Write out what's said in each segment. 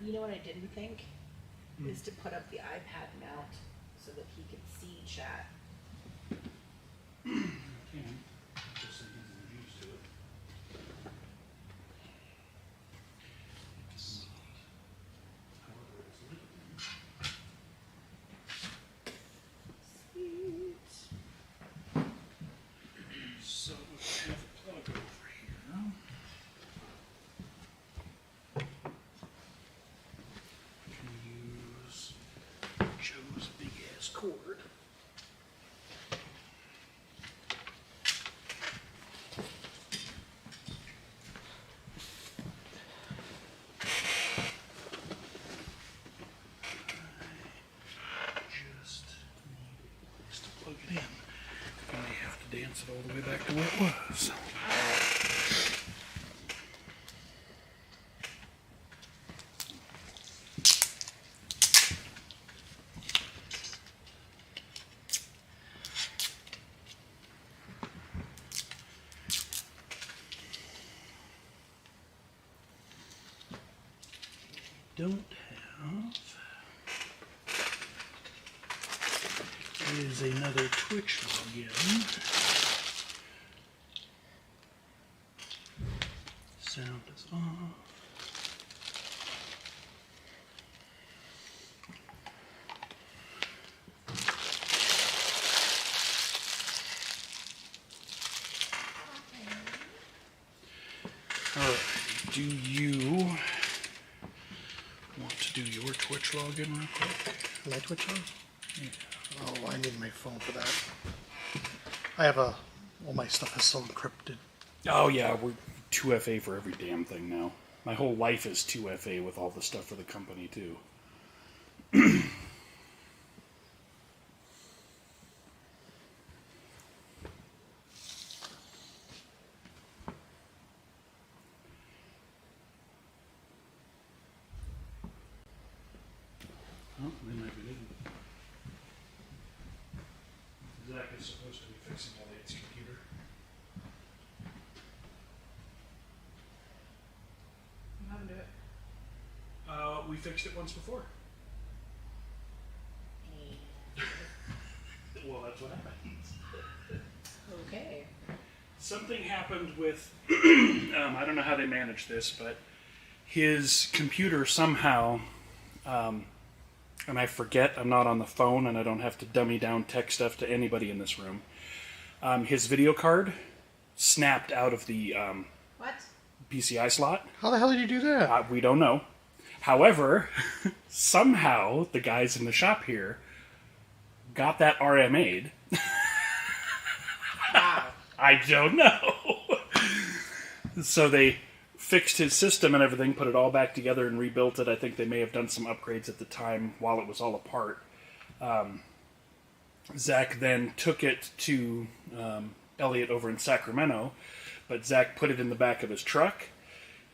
you know what I didn't think? Is to put up the iPad mount so that he could see chat. Just so he's used to it. However, it's leaking. Sweet. So we have a plug over here. We can use Joe's big ass cord. Just need a place to plug it in. I may have to dance it all the way back to where it was. Don't have is another Twitch login. Sound is off. All right, do you want to do your Twitch login real quick? My Twitch on? Yeah. Oh, I need my phone for that. I have all my stuff is still encrypted. Oh yeah, we're 2FA for every damn thing now. My whole life is 2FA with all the stuff for the company too. Oh, they might be leaving. Zach is supposed to be fixing Elliot's computer. How to do it? We fixed it once before. Well, that's what happens. Okay. Something happened with, I don't know how they managed this, but his computer somehow, and I forget I'm not on the phone and I don't have to dummy down tech stuff to anybody in this room. His video card snapped out of the What? PCI slot. How the hell did you do that? We don't know. However, somehow the guys in the shop here got that RMA'd. Wow. I don't know. So they fixed his system and everything, put it all back together and rebuilt it. I think they may have done some upgrades at the time while it was all apart. Zach then took it to Elliot over in Sacramento, but Zach put it in the back of his truck,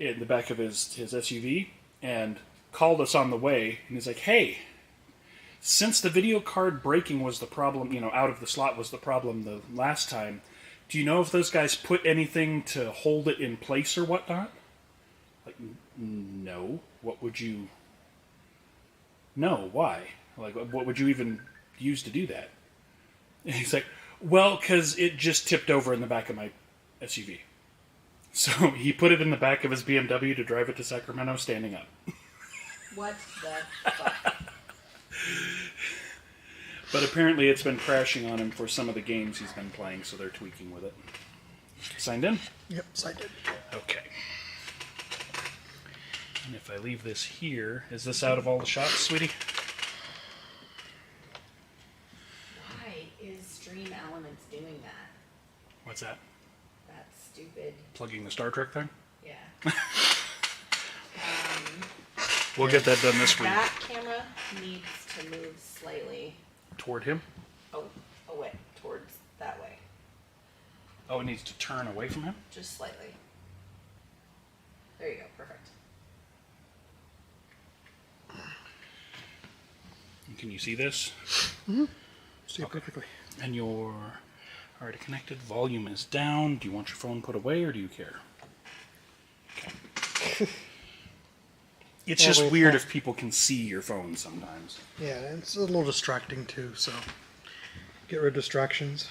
in the back of his SUV, and called us on the way, and he's like, hey, since the video card breaking was the problem, out of the slot was the problem the last time, do you know if those guys put anything to hold it in place or whatnot? Like, no. What would you... No, why? Like, what would you even use to do that? And he's like, well, because it just tipped over in the back of my SUV. So he put it in the back of his BMW to drive it to Sacramento standing up. What the fuck? But apparently it's been crashing on him for some of the games he's been playing, so they're tweaking with it. Signed in? Yep, I did. Okay. And if I leave this here, is this out of all the shots, sweetie? Why is Stream Elements doing that? What's that? That's stupid. Plugging the Star Trek thing? Yeah. We'll get that done this week. That camera needs to move slightly. Toward him? Oh, away. Towards that way. Oh, it needs to turn away from him? Just slightly. There you go. Perfect. Can you see this? Mm-hmm. See it perfectly. And you're already connected. Volume is down. Do you want your phone put away or do you care? Okay. It's all the just way weird across. if people can see your phone sometimes. Yeah, it's a little distracting too, so get rid of distractions.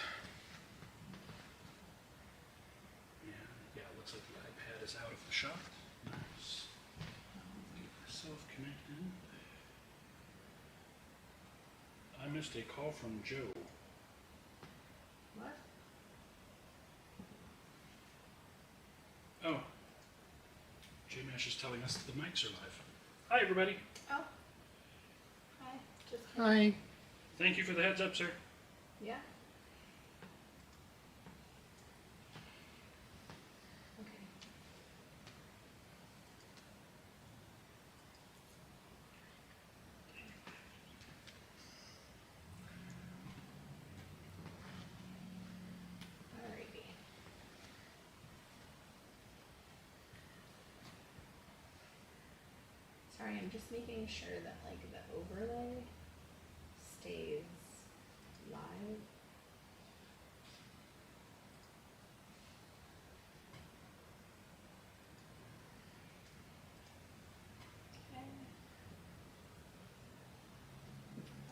Yeah, it looks like the iPad is out of the shot. Nice. Get myself connected. I missed a call from Joe. What? Oh. J-Mash is telling us that the mics are live. Hi, everybody. Oh. Hi. Just Hi. Thank you for the heads up, sir. Yeah. Okay. Alrighty. Sorry, I'm just making sure that like the overlay stays live.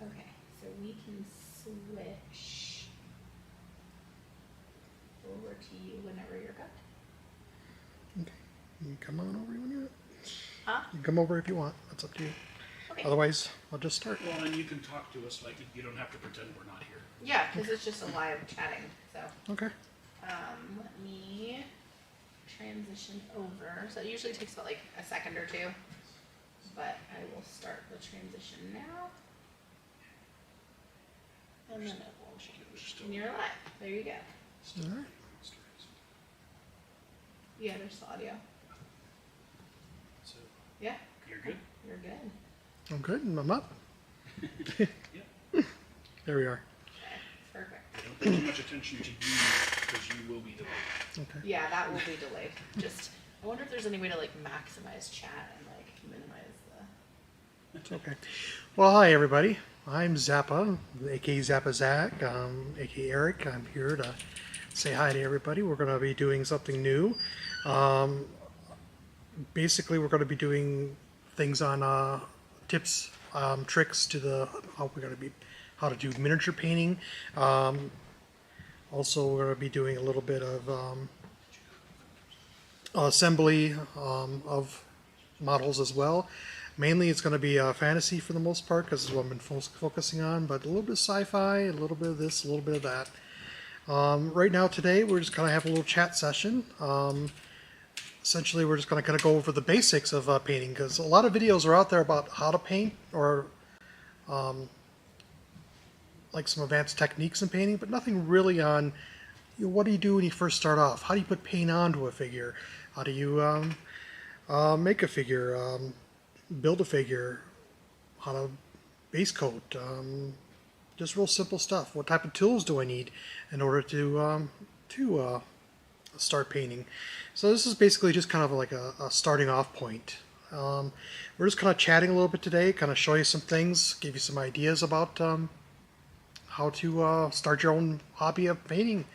Okay, so we can switch over to you whenever you're good. Okay. You can come on over when you're. Huh? You can come over if you want. That's up to you. Okay. Otherwise, I'll just start. Well, and you can talk to us like you don't have to pretend we're not here. Yeah, because it's just a live chatting. So, Okay. let me transition over. So it usually takes about like a second or two, but I will start the transition now. And then it will change. And you're live. There you go. All right. Yeah, there's the audio. So, Yeah, you're good? you're good. I'm good. I'm up. Yeah. There we are. Okay, perfect. Don't pay too much attention to you because you will be delayed. Okay. Yeah, that will be delayed. Just, I wonder if there's any way to like maximize chat and like minimize the. It's okay. Well, hi everybody. I'm Zappa, aka Zappa Zach, aka Eric. I'm here to say hi to everybody. We're going to be doing something new. Basically, we're going to be doing things on tips, tricks to the how to do miniature painting. Also, we're going to be doing a little bit of assembly of models as well. Mainly, it's going to be fantasy for the most part because it's what I've been focusing on. But a little bit of sci-fi, a little bit of this, a little bit of that. Right now, today, we're just going to have a little chat session. Essentially, we're just going to kind of go over the basics of painting because a lot of videos are out there about how to paint or like some advanced techniques in painting, but nothing really on what do you do when you first start off? How do you put paint onto a figure? How do you make a figure, build a figure, how to base coat, just real simple stuff. What type of tools do I need in order to start painting? So this is basically just kind of like a starting off point. We're just kind of chatting a little bit today, kind of show you some things, give you some ideas about how to start your own hobby of painting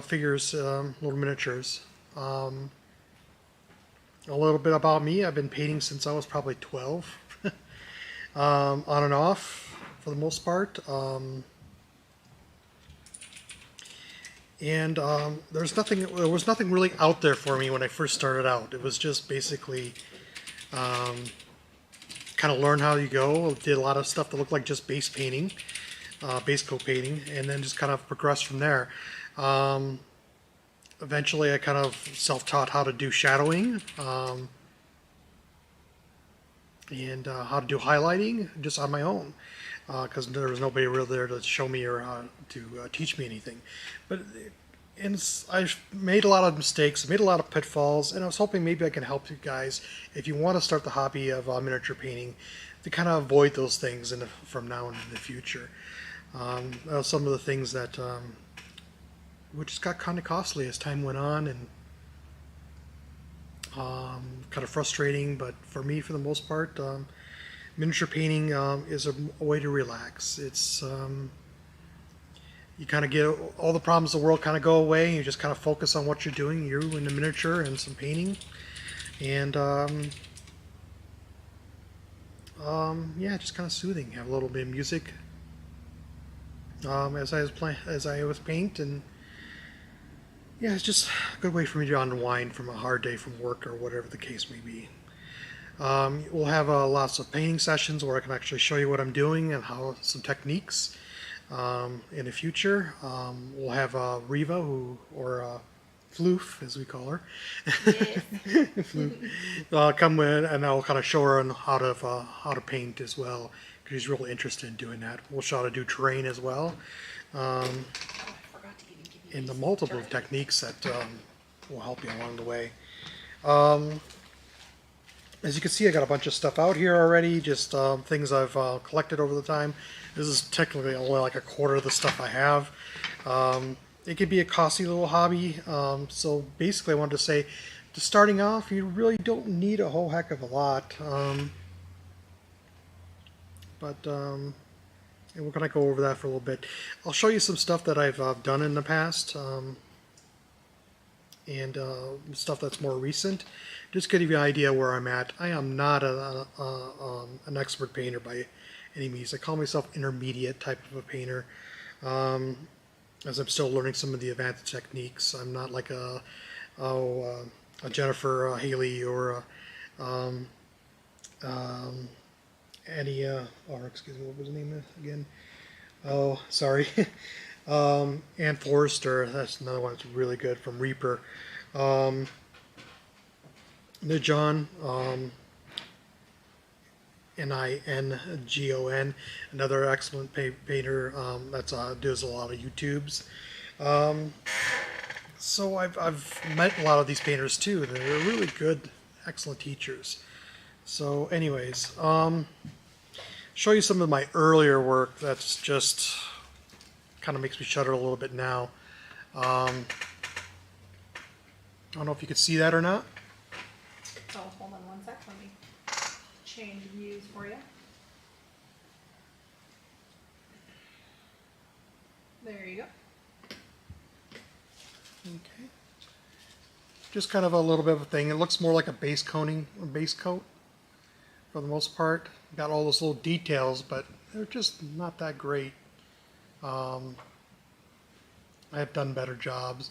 figures, little miniatures. A little bit about me. I've been painting since I was probably 12, on and off for the most part. There was nothing really out there for me when I first started out. It was just basically kind of learn how you go. Did a lot of stuff that looked like just base painting, base coat painting, and then just kind of progressed from there. Eventually, I kind of self-taught how to do shadowing and how to do highlighting just on my own because there was nobody really there to show me or to teach me anything. But I've made a lot of mistakes, made a lot of pitfalls, and I was hoping maybe I can help you guys if you want to start the hobby of miniature painting to kind of avoid those things from now and in the future. Some of the things that which just got kind of costly as time went on and kind of frustrating, but for me, for the most part, miniature painting is a way to relax. It's you kind of get all the problems of the world kind of go away, and you just kind of focus on what you're doing, you and the miniature and some painting, and Yeah, just kind of soothing. Have a little bit of music as I was paint, and yeah, it's just a good way for me to unwind from a hard day from work or whatever the case may be. We'll have lots of painting sessions where I can actually show you what I'm doing and how some techniques. In the future, we'll have Riva, or Floof, as we call her, Yes. come in, and I'll kind of show her on how to paint as well, because she's really interested in doing that. We'll show how to do terrain as well, Oh, I forgot to even give you and the these multiple terrain. techniques that will help you along the way. Um, As you can see, I got a bunch of stuff out here already, just things I've collected over the time. This is technically only like a quarter of the stuff I have. It could be a costly little hobby, so basically I wanted to say, just starting off, you really don't need a whole heck of a lot. And we're going to go over that for a little bit. I'll show you some stuff that I've done in the past, and stuff that's more recent. Just to give you an idea where I'm at. I am not an expert painter by any means. I call myself intermediate type of a painter, as I'm still learning some of the advanced techniques. I'm not like a Jennifer Haley or Annie, or excuse me, what was the name again? Oh, sorry. Ann Forrester, that's another one that's really good, from Reaper. John, Ningon, another excellent painter that's does a lot of YouTubes. So I've met a lot of these painters too. They're really good, excellent teachers. So, anyways, show you some of my earlier work. That's just kind of makes me shudder a little bit now. I don't know if you could see that or not. Oh, hold on one sec. Let me change views for you. There you go. Okay. Just kind of a little bit of a thing. It looks more like a base coat for the most part. Got all those little details, but they're just not that great. I have done better jobs.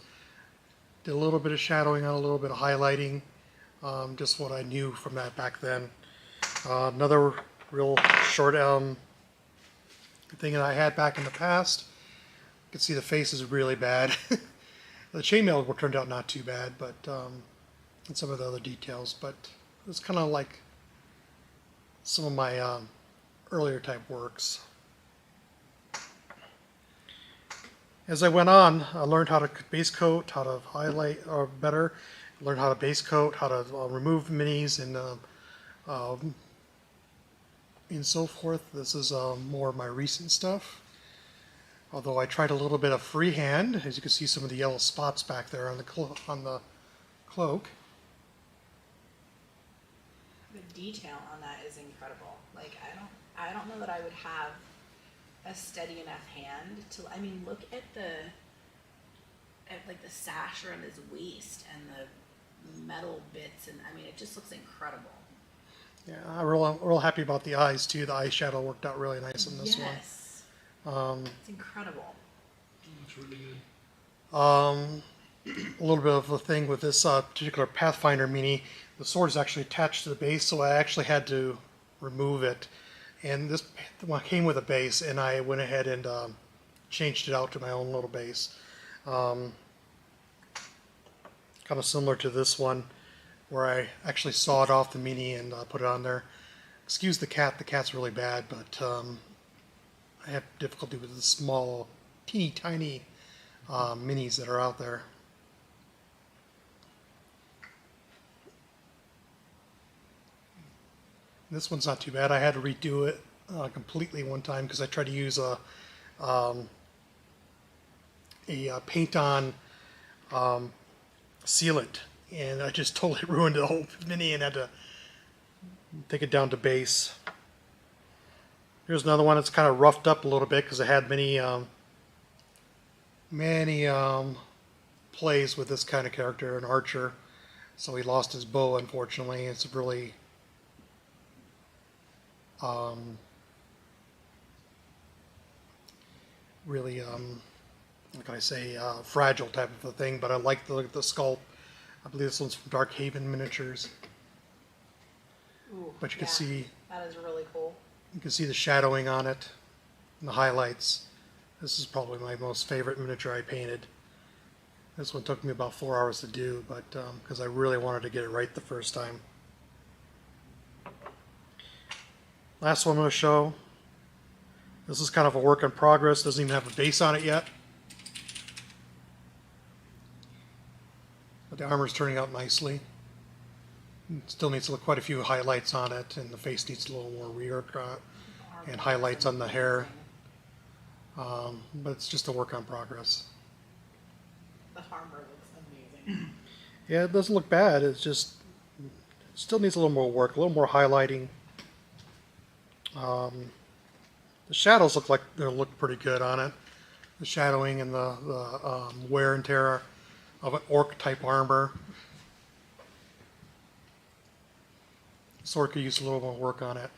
Did a little bit of shadowing on a little bit of highlighting. Just what I knew from that back then. Another real short thing that I had back in the past. You can see the face is really bad. The chainmail turned out not too bad, but and some of the other details. But it's kind of like some of my earlier type works. As I went on, I learned how to base coat, how to highlight better, learned how to base coat, how to remove minis, and so forth. This is more of my recent stuff. Although I tried a little bit of freehand, as you can see some of the yellow spots back there on the cloak. The detail on that is incredible. Like I don't know that I would have a steady enough hand to. I mean, look at like the sash around his waist and the metal bits, and I mean, it just looks incredible. Yeah, I'm real happy about the eyes too. The eyeshadow worked out really nice in this one. Yes. It's incredible. That's really good. A little bit of a thing with this particular Pathfinder mini. The sword is actually attached to the base, so I actually had to remove it. And this one came with a base, and I went ahead and changed it out to my own little base. Kind of similar to this one, where I actually sawed off the mini and put it on there. Excuse the cat. The cat's really bad, but I have difficulty with the small, teeny tiny minis that are out there. This one's not too bad. I had to redo it completely one time because I tried to use a paint-on sealant, and I just totally ruined the whole mini and had to take it down to base. Here's another one that's kind of roughed up a little bit because I had many plays with this kind of character, an archer. So he lost his bow, unfortunately. It's really really, what can I say, fragile type of a thing. But I like the sculpt. I believe this one's from Dark Haven Miniatures. Ooh, But you yeah, can see that is really cool. the shadowing on it and the highlights. This is probably my most favorite miniature I painted. This one took me about 4 hours to do, but because I really wanted to get it right the first time. Last one I'm going to show. This is kind of a work in progress. Doesn't even have a base on it yet. But the armor's turning out nicely. Still needs quite a few highlights on it, and the face needs a little more rework and highlights on the hair. But it's just a work in progress. The armor looks amazing. Yeah, it doesn't look bad. It's just still needs a little more work, a little more highlighting. The shadows look like they look pretty good on it. The shadowing and the wear and tear of an orc type armor. Sword could use a little more work on it.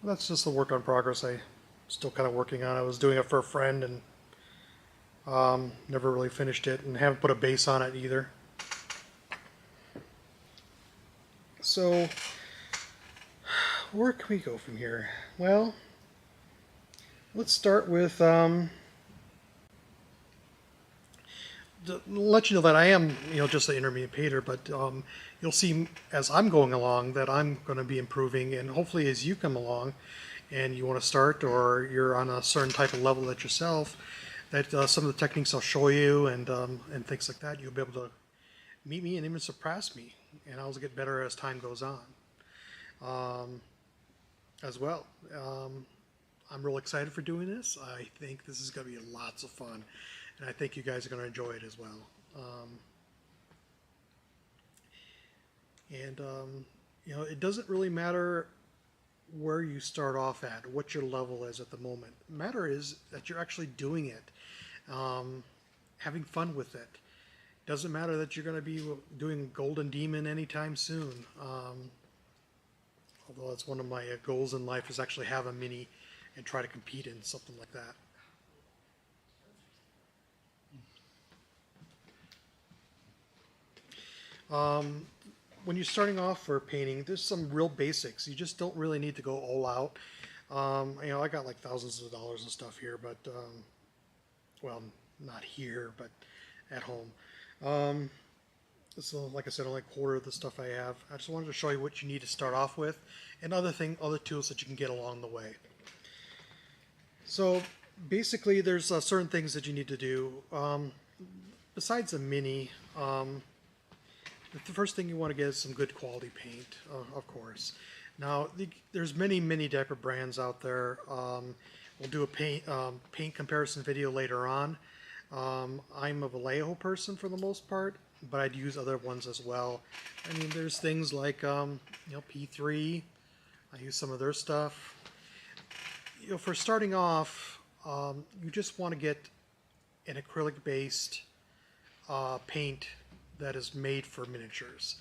That's just a work in progress. I'm still kind of working on it. I was doing it for a friend and never really finished it, and haven't put a base on it either. So where can we go from here? Well, let's start with let you know that I am, just an intermediate painter, but you'll see as I'm going along that I'm going to be improving, and hopefully as you come along and you want to start, or you're on a certain type of level at yourself, that some of the techniques I'll show you and things like that, you'll be able to meet me and even surpass me, and I'll get better as time goes on as well. I'm real excited for doing this. I think this is going to be lots of fun, and I think you guys are going to enjoy it as well. It doesn't really matter where you start off at, what your level is at the moment. Matter is that you're actually doing it, having fun with it. Doesn't matter that you're going to be doing Golden Demon anytime soon. Although that's one of my goals in life, is actually have a mini and try to compete in something like that. When you're starting off for painting, there's some real basics. You just don't really need to go all out. I got like thousands of dollars and stuff here, but well, not here, but at home. So, like I said, only a quarter of the stuff I have. I just wanted to show you what you need to start off with, and other tools that you can get along the way. So, basically, there's certain things that you need to do. Besides a mini, the first thing you want to get is some good quality paint, of course. Now, there's many type of brands out there. We'll do a paint comparison video later on. I'm a Vallejo person for the most part, but I'd use other ones as well. I mean, there's things like P3. I use some of their stuff. For starting off, you just want to get an acrylic-based paint that is made for miniatures.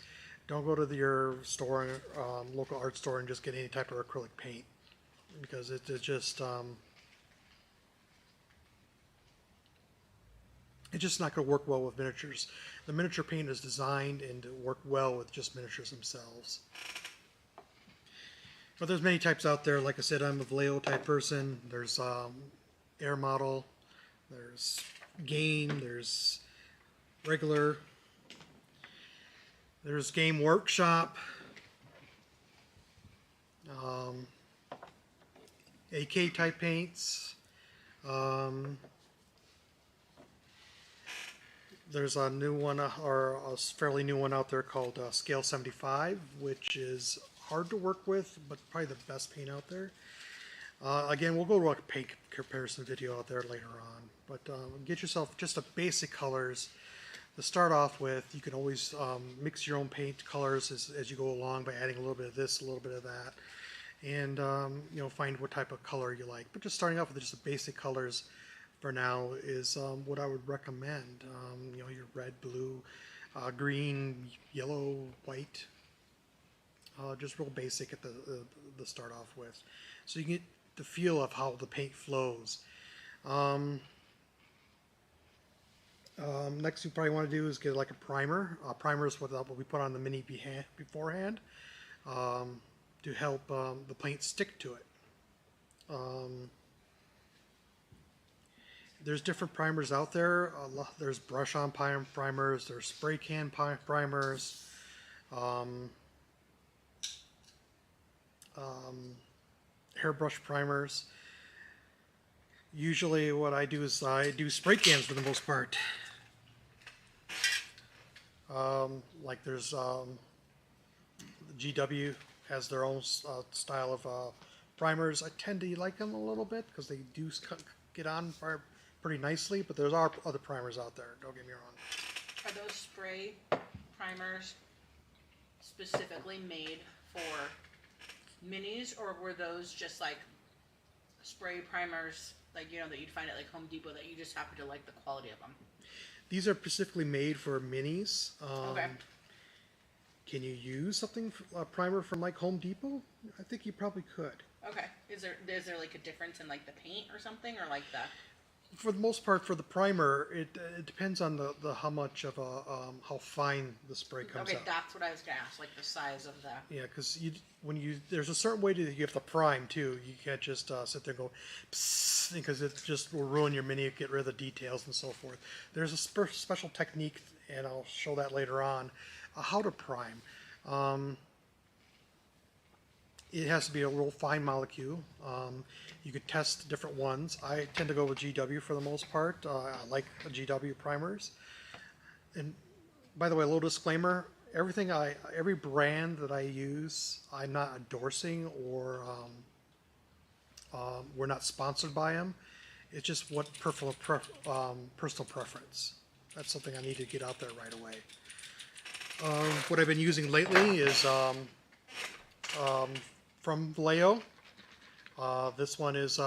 Don't go to your store, local art store, and just get any type of acrylic paint, because it's just not going to work well with miniatures. The miniature paint is designed and to work well with just miniatures themselves. But there's many types out there. Like I said, I'm a Vallejo type person. There's Air Model, there's Game, there's regular, there's Game Workshop, AK type paints. There's a new one, or a fairly new one out there called Scale 75, which is hard to work with, but probably the best paint out there. Again, we'll go to a paint comparison video out there later on, but get yourself just a basic colors to start off with. You can always mix your own paint colors as you go along by adding a little bit of this, a little bit of that, and find what type of color you like. But just starting off with just the basic colors for now is what I would recommend. Your red, blue, green, yellow, white, just real basic at the start off with, so you get the feel of how the paint flows. Next, you probably want to do is get like a primer. Primer is what we put on the mini beforehand to help the paint stick to it. There's different primers out there. There's brush-on primers. There's spray can primers. Airbrush primers. Usually what I do is I do spray cans for the most part. Like there's GW has their own style of primers. I tend to like them a little bit because they do get on pretty nicely, but there's other primers out there, don't get me wrong. Are those spray primers specifically made for minis, or were those just like spray primers, like, you know, that you'd find at like Home Depot, that you just happen to like the quality of them? These are specifically made for minis. Okay. Can you use something, a primer from like Home Depot? I think you probably could. Okay. Is there like a difference in like the paint or something, or like the? For the most part, for the primer, it depends on the how much of how fine the spray comes Okay, out. that's what I was gonna ask, like the size of the. Yeah, because there's a certain way you have to prime too. You can't just sit there and go, psst, because it just will ruin your mini, get rid of the details and so forth. There's a special technique, and I'll show that later on, how to prime. It has to be a real fine molecule. You could test different ones. I tend to go with GW for the most part. I like the GW primers. And by the way, a little disclaimer: every brand that I use, I'm not endorsing or we're not sponsored by them. It's just what personal preference. That's something I need to get out there right away. What I've been using lately is from Vallejo. This one uses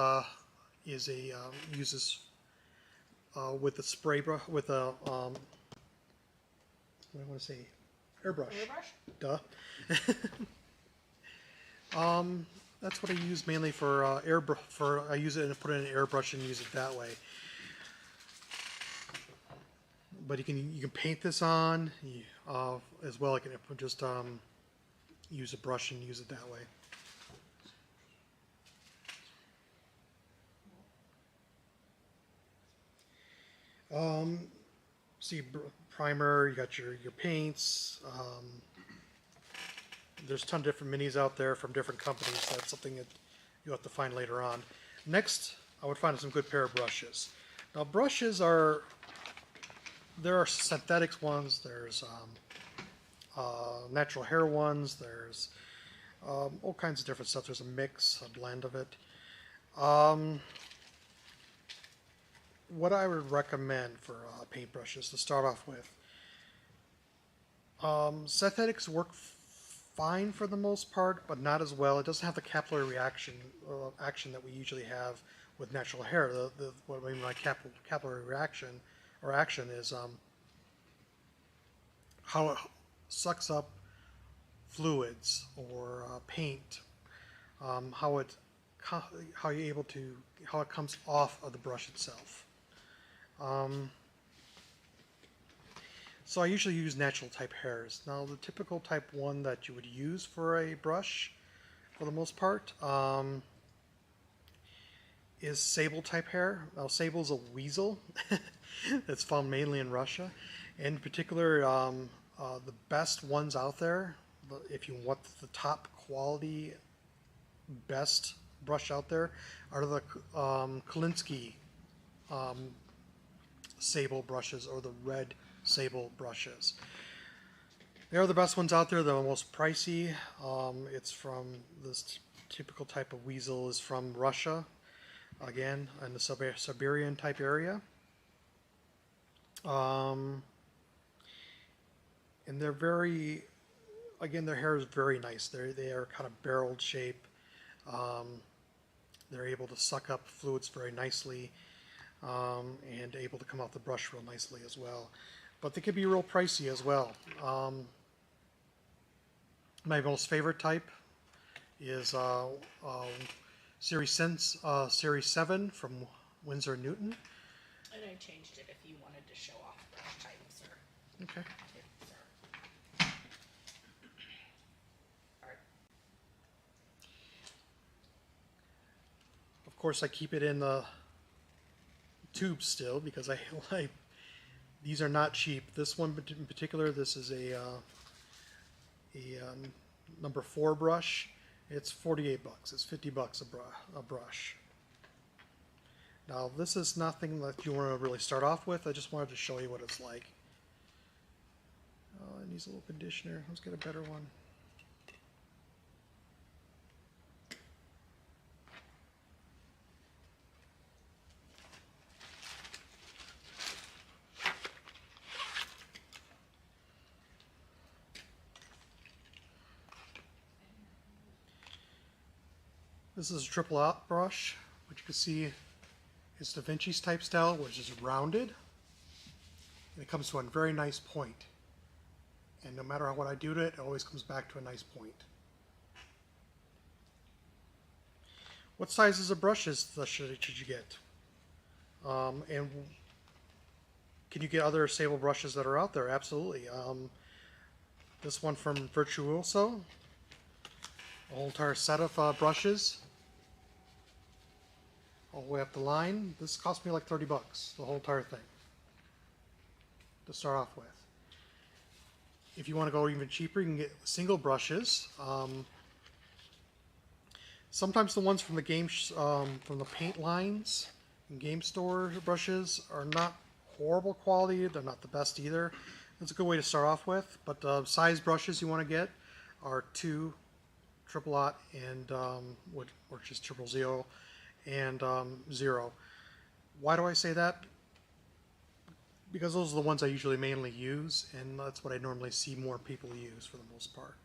with the spray brush with a what do I want to say, airbrush. Airbrush? Duh. That's what I use mainly for I use it and put it in an airbrush and use it that way. But you can paint this on as well. I can just use a brush and use it that way. See, primer, you got your paints. There's a ton of different minis out there from different companies. That's something that you'll have to find later on. Next, I would find some good pair of brushes. Now, brushes there are synthetics ones, there's natural hair ones, there's all kinds of different stuff. There's a mix, a blend of it. What I would recommend for paintbrushes to start off with, synthetics work fine for the most part, but not as well. It doesn't have the capillary action that we usually have with natural hair. What I mean by capillary reaction or action is how it sucks up fluids or paint, how it comes off of the brush itself. So I usually use natural type hairs. Now the typical type one that you would use for a brush, for the most part, is sable type hair. Now sable is a weasel that's found mainly in Russia. In particular, the best ones out there, if you want the top quality, best brush out there, are the Kolinsky sable brushes or the red sable brushes. They are the best ones out there. They're the most pricey. It's from this typical type of weasel is from Russia, again in the Siberian type area. And they're very, again, their hair is very nice. They are kind of barreled shape. They're able to suck up fluids very nicely. And able to come off the brush real nicely as well. But they can be real pricey as well. My most favorite type is Series 7 from Winsor & Newton. And I changed it if you wanted to show off brush types or Okay. tips or. Alright. Of course, I keep it in the tube still because I like. These are not cheap. This one in particular, this is a number 4 brush. It's $48. It's $50 a brush. Now, this is nothing that you want to really start off with. I just wanted to show you what it's like. Oh, it needs a little conditioner. Let's get a better one. This is a triple out brush, which you can see is Da Vinci's type style, which is rounded. And it comes to a very nice point. And no matter what I do to it, it always comes back to a nice point. What sizes of brushes should you get? And can you get other sable brushes that are out there? Absolutely. This one from Virtuoso, a whole entire set of brushes, all the way up the line. This cost me like $30, the whole entire thing, to start off with. If you want to go even cheaper, you can get single brushes. Sometimes the ones from the from the paint lines and game store brushes are not horrible quality. They're not the best either. It's a good way to start off with. But the size brushes you want to get are 2 triple aught and which is 000 and 0. Why do I say that? Because those are the ones I usually mainly use, and that's what I normally see more people use for the most part.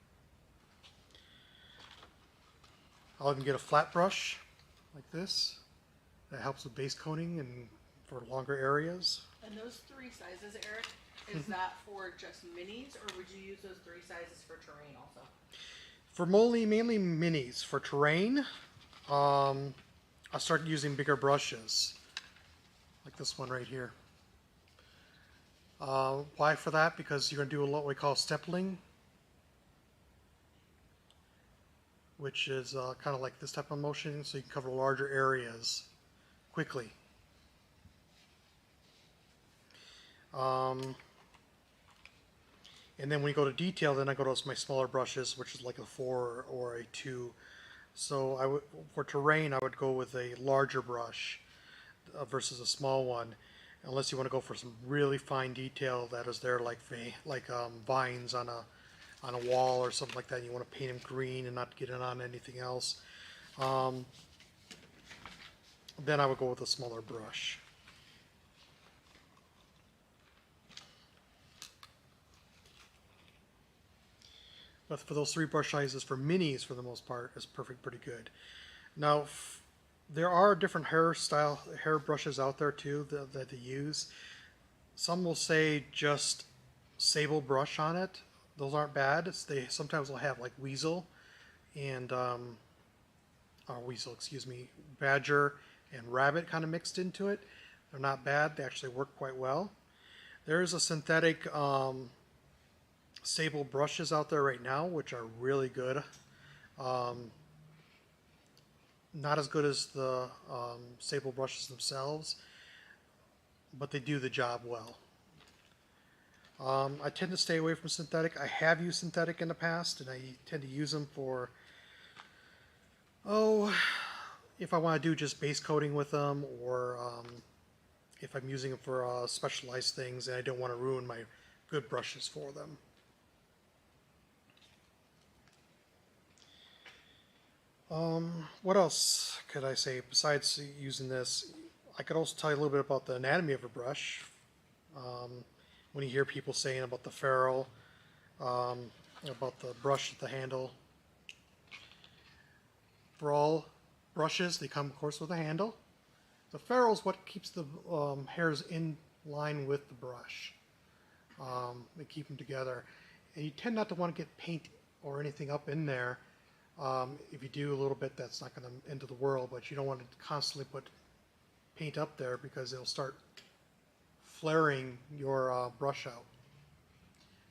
I'll even get a flat brush like this. That helps with base coating and for longer areas. And those 3 sizes, Eric, is that for just minis, or would you use those 3 sizes for terrain also? For mainly minis. For terrain, I'll start using bigger brushes, like this one right here. Why for that? Because you're going to do what we call stippling, which is kind of like this type of motion, so you can cover larger areas quickly. And then when you go to detail, then I go to my smaller brushes, which is like a 4 or a 2. So for terrain, I would go with a larger brush versus a small one, unless you want to go for some really fine detail that is there, like vines on a wall or something like that. And you want to paint them green and not get it on anything else. Then I would go with a smaller brush. But for those 3 brush sizes for minis, for the most part, is pretty good. Now, there are different hair brushes out there too that they use. Some will say just sable brush on it. Those aren't bad. They sometimes will have like weasel and badger and rabbit kind of mixed into it. They're not bad. They actually work quite well. There is a synthetic sable brushes out there right now, which are really good. Not as good as the sable brushes themselves, but they do the job well. I tend to stay away from synthetic. I have used synthetic in the past, and I tend to use them for, if I want to do just base coating with them, or if I'm using them for specialized things and I don't want to ruin my good brushes for them. What else could I say besides using this? I could also tell you a little bit about the anatomy of a brush. When you hear people saying about the ferrule, about the brush at the handle. For all brushes, they come, of course, with a handle. The ferrule is what keeps the hairs in line with the brush. They keep them together. And you tend not to want to get paint or anything up in there. If you do a little bit, that's not going to end the world, but you don't want to constantly put paint up there because it'll start flaring your brush out.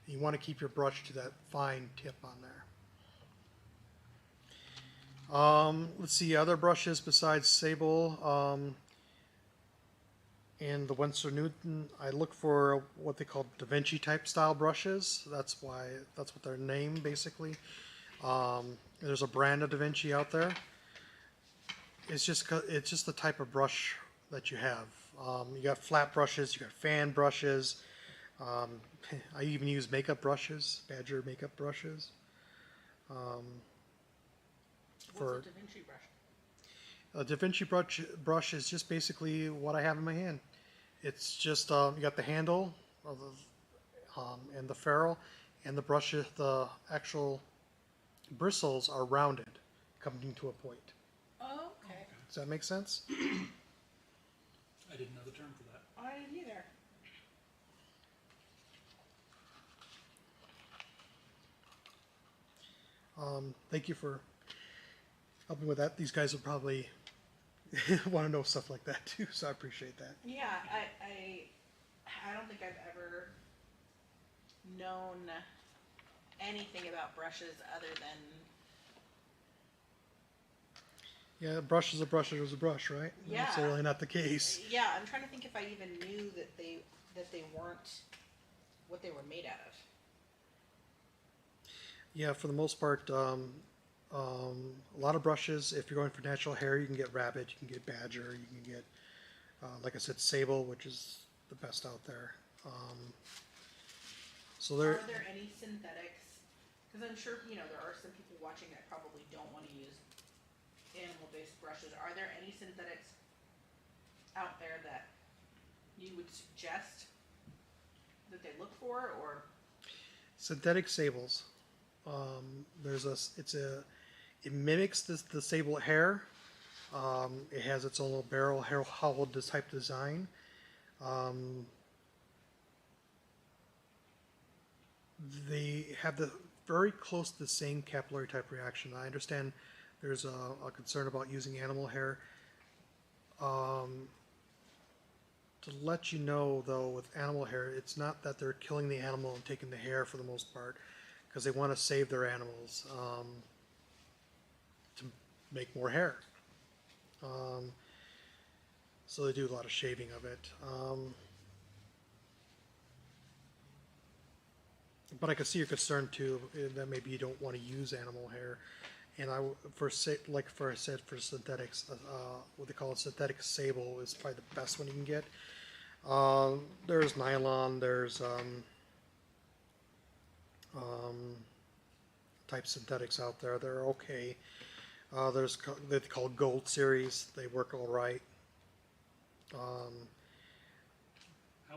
You want to keep your brush to that fine tip on there. Let's see, other brushes besides Sable and the Winsor Newton. I look for what they call Da Vinci type style brushes. That's what they're named basically. There's a brand of Da Vinci out there. It's just the type of brush that you have. You got flat brushes, you got fan brushes. I even use makeup brushes, Badger makeup brushes. What's a Da Vinci brush? A Da Vinci brush is just basically what I have in my hand. It's just you got the handle of and the ferrule, and the brush, the actual bristles are rounded, coming to a point. Oh, okay. Does that make sense? I didn't know the term for that. I didn't either. Thank you for helping with that. These guys will probably want to know stuff like that too, so I appreciate that. Yeah, I don't think I've ever known anything about brushes other than Yeah, a brush is a brush is a brush, right? Yeah. That's really not the case. yeah. I'm trying to think if I even knew that they weren't what they were made out of. Yeah, for the most part, a lot of brushes. If you're going for natural hair, you can get rabbit, you can get badger, you can get, like I said, sable, which is the best out there. So there. Are there any synthetics? Because I'm sure there are some people watching that probably don't want to use animal-based brushes. Are there any synthetics out there that you would suggest that they look for, or Synthetic sables. It mimics the sable hair. It has its own little barrel hair hollow type design. They have the very close to the same capillary type reaction. I understand there's a concern about using animal hair. To let you know, though, with animal hair, it's not that they're killing the animal and taking the hair for the most part, because they want to save their animals to make more hair. So they do a lot of shaving of it. But I can see your concern too, that maybe you don't want to use animal hair. And for synthetics, what they call a synthetic sable is probably the best one you can get. There's nylon, there's type synthetics out there. They're okay. They're called Gold Series. They work all right. How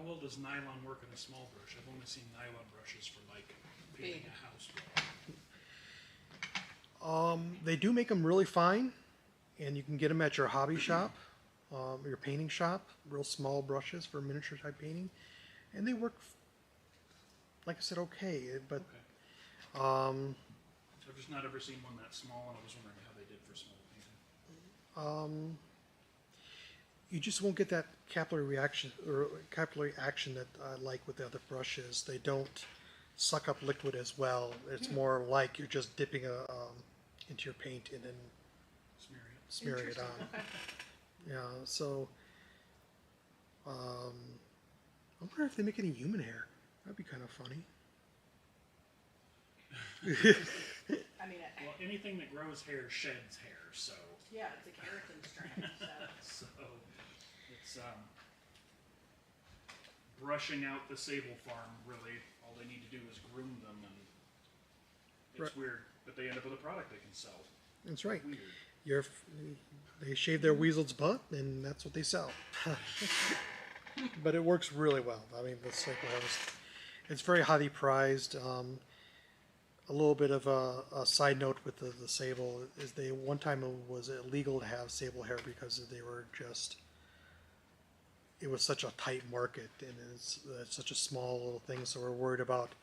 well does nylon work in a small brush? I've only seen nylon brushes for like painting Big. a house. They do make them really fine, and you can get them at your hobby shop, your painting shop. Real small brushes for miniature type painting, and they work, like I said, okay. But Okay. I've just not ever seen one that small, and I was wondering how they did for small painting. you just won't get that capillary action that I like with the other brushes. They don't suck up liquid as well. It's more like you're just dipping into your paint and then smearing it on. Okay. Yeah, so I wonder if they make any human hair. That'd be kind of funny. I mean, Well, anything that grows hair sheds hair, so yeah, it's a keratin strand. So. so it's brushing out the sable farm. Really, all they need to do is groom them, and it's Right. weird, but they end up with a product they can sell. That's right. Weird. They shave their weasel's butt, and that's what they sell. But it works really well. I mean, the staple hair it's very highly prized. A little bit of a side note with the sable is one time it was illegal to have sable hair because it was such a tight market, and it's such a small little thing, so we're worried about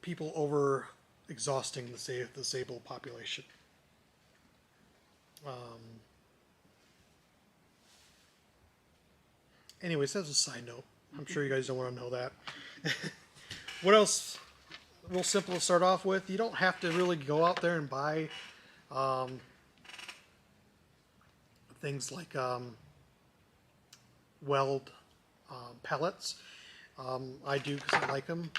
people over exhausting the disabled population. Anyways, that's a side note. I'm sure you guys don't want to know that. What else? Real simple to start off with. You don't have to really go out there and buy things like weld pellets. I do because I like them.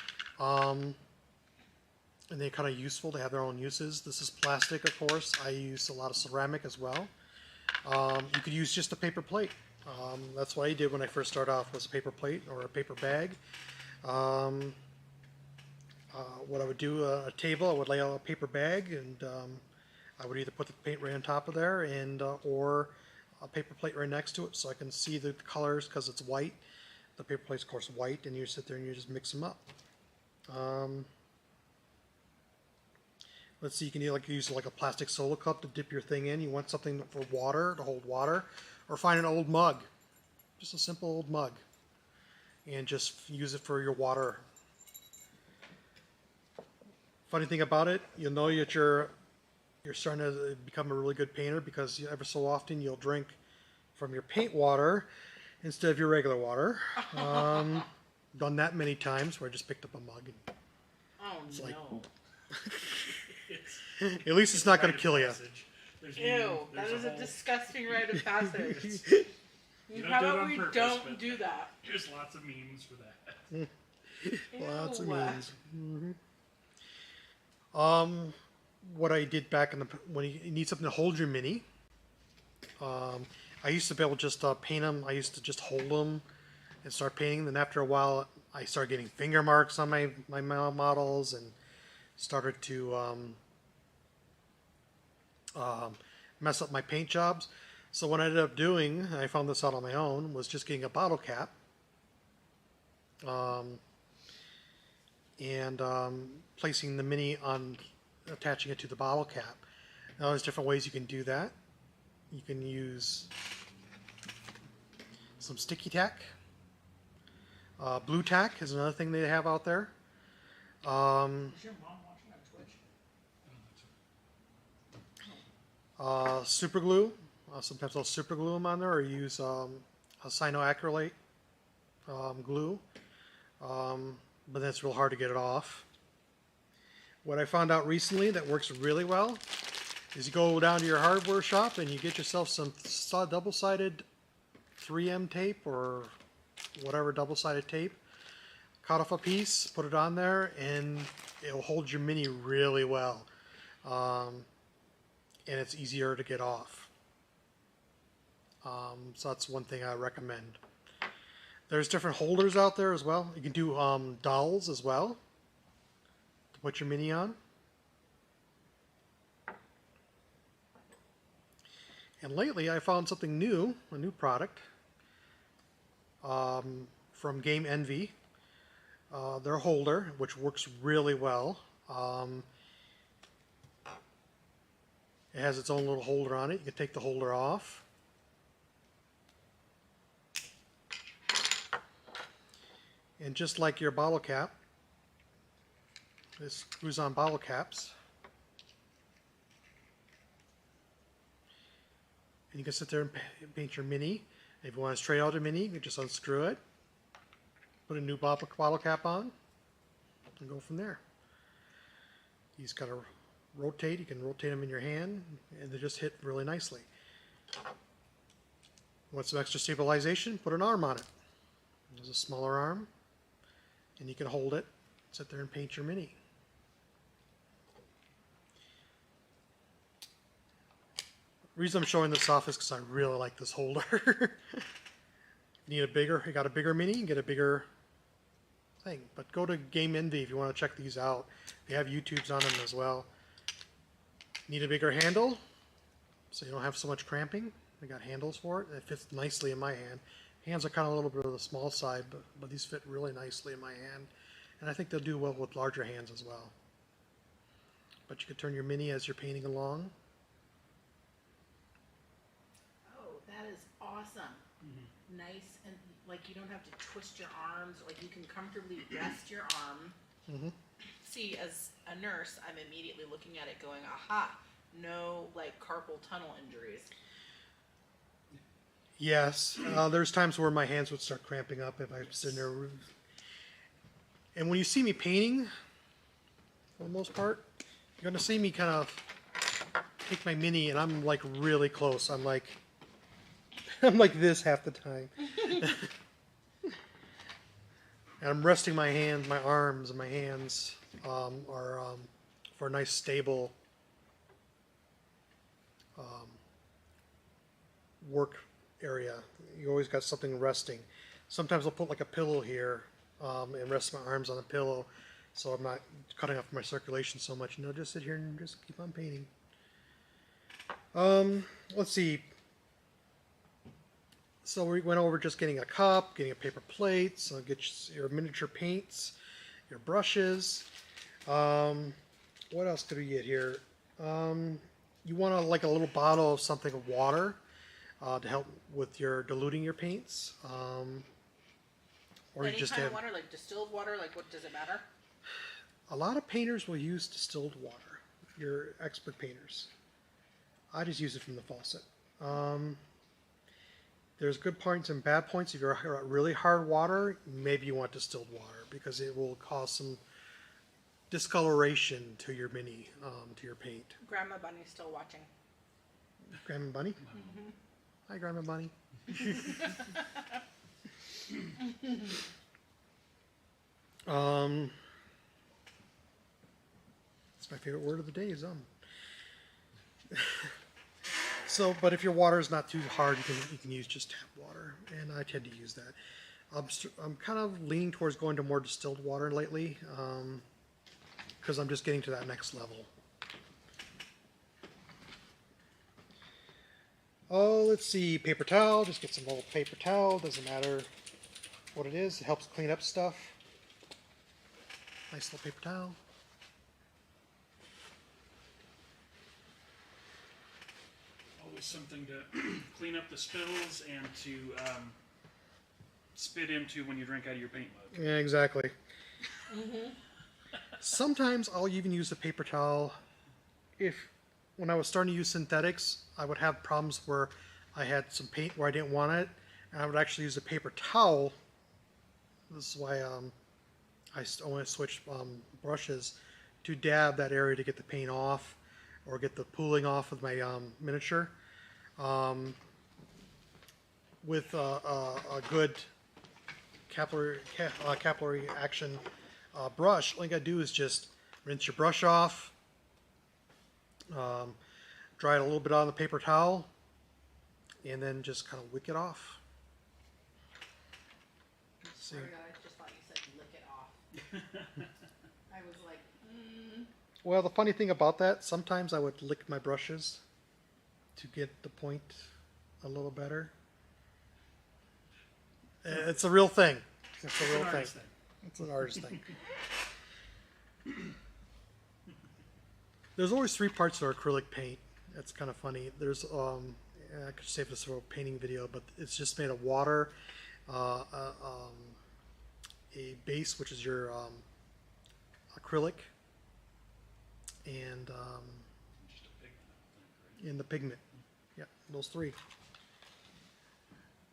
And they're kind of useful. They have their own uses. This is plastic, of course. I use a lot of ceramic as well. You could use just a paper plate. That's what I did when I first started off, was a paper plate or a paper bag. What I would do, a table, I would lay out a paper bag, and I would either put the paint right on top of there, and or a paper plate right next to it, so I can see the colors because it's white. The paper plate's of course white, and you sit there and you just mix them up. Let's see, you can use like a plastic solo cup to dip your thing in. You want something for water, to hold water, or find an old mug, just a simple old mug, and just use it for your water. Funny thing about it, you'll know that you're starting to become a really good painter because ever so often you'll drink from your paint water instead of your regular water. Done that many times where I just picked up a mug. And Oh it's no. like, at least it's not going to kill you. Ew, that is a disgusting rite of passage. You don't How do it about on we purpose, don't but do that? There's lots of memes for that. Lots of Ew. memes. What I did back when you need something to hold your mini, I used to be able to just paint them. I used to just hold them and start painting. Then after a while, I started getting finger marks on my models and started to mess up my paint jobs. So what I ended up doing, I found this out on my own, was just getting a bottle cap and placing the mini on, attaching it to the bottle cap. Now there's different ways you can do that. You can use some sticky tack. Blue tack is another thing they have out there. Is your mom watching on Twitch? Super glue. Sometimes I'll super glue them on there, or use a cyanoacrylate glue. But that's real hard to get it off. What I found out recently that works really well is you go down to your hardware shop and you get yourself some double-sided 3M tape or whatever double-sided tape. Cut off a piece, put it on there, and it'll hold your mini really well. And it's easier to get off. So that's one thing I recommend. There's different holders out there as well. You can do dowels as well to put your mini on. And lately I found something new, a new product from Game Envy. Their holder, which works really well. It has its own little holder on it. You can take the holder off. And just like your bottle cap, this screws on bottle caps. And you can sit there and paint your mini. If you want to straight out a mini, you can just unscrew it, put a new bottle cap on, and go from there. You just got to rotate. You can rotate them in your hand, and they just hit really nicely. Want some extra stabilization? Put an arm on it. There's a smaller arm, and you can hold it, sit there and paint your mini. The reason I'm showing this off is because I really like this holder. You got a bigger mini, you can get a bigger thing. But go to Game Envy if you want to check these out. They have YouTubes on them as well. Need a bigger handle, so you don't have so much cramping. They got handles for it. It fits nicely in my hand. Hands are kind of a little bit of the small side, but these fit really nicely in my hand. And I think they'll do well with larger hands as well. But you could turn your mini as you're painting along. Oh, that is awesome. Mm-hmm. Nice, and like you don't have to twist your arms. Like you can comfortably rest your arm. Mm-hmm. see, as a nurse, I'm immediately looking at it going, aha, no, like, carpal tunnel injuries. Yes, there's times where my hands would start cramping up if I'm sitting there. And when you see me painting, for the most part, you're gonna see me kind of take my mini, and I'm like really close. I'm like this half the time. And I'm resting my hands, my arms, and my hands are for a nice stable work area. You always got something resting. Sometimes I'll put like a pillow here and rest my arms on the pillow, so I'm not cutting off my circulation so much. You know, just sit here and just keep on painting. Let's see. So we went over just getting a cup, getting a paper plate, so get your miniature paints, your brushes. What else could we get here? You want like a little bottle of something of water to help with your diluting your paints. Or Any you just kind have of water, like distilled water, like what does it matter? a lot of painters will use distilled water. Your expert painters. I just use it from the faucet. There's good points and bad points. If you're really hard water, maybe you want distilled water because it will cause some discoloration to your mini, to your paint. Grandma Bunny's still watching. Grandma Bunny? Mm-hmm. Hi, Grandma Bunny. It's my favorite word of the day is So, but if your water is not too hard, you can use just tap water, and I tend to use that. I'm kind of leaning towards going to more distilled water lately, because I'm just getting to that next level. Oh, let's see, paper towel. Just get some old paper towel. Doesn't matter what it is. It helps clean up stuff. Nice little paper towel. Always something to clean up the spills and to spit into when you drink out of your paint mug. Yeah, exactly. Sometimes I'll even use a paper towel. When I was starting to use synthetics, I would have problems where I had some paint where I didn't want it, and I would actually use a paper towel. This is why I only switched brushes to dab that area to get the paint off or get the pooling off of my miniature. With a good capillary action brush, all you gotta do is just rinse your brush off, dry it a little bit on the paper towel, and then just kind of wick it off. See. Sorry, I just thought you said lick it off. I was like, Well, the funny thing about that, sometimes I would lick my brushes to get the point a little better. It's a real thing. It's a real thing. It's an artist thing. There's always three parts to acrylic paint. That's kind of funny. There's I could save this for a painting video, but it's just made of water, a base, which is your acrylic, and Just a pigment, I think, in the pigment. Yeah, those three. Of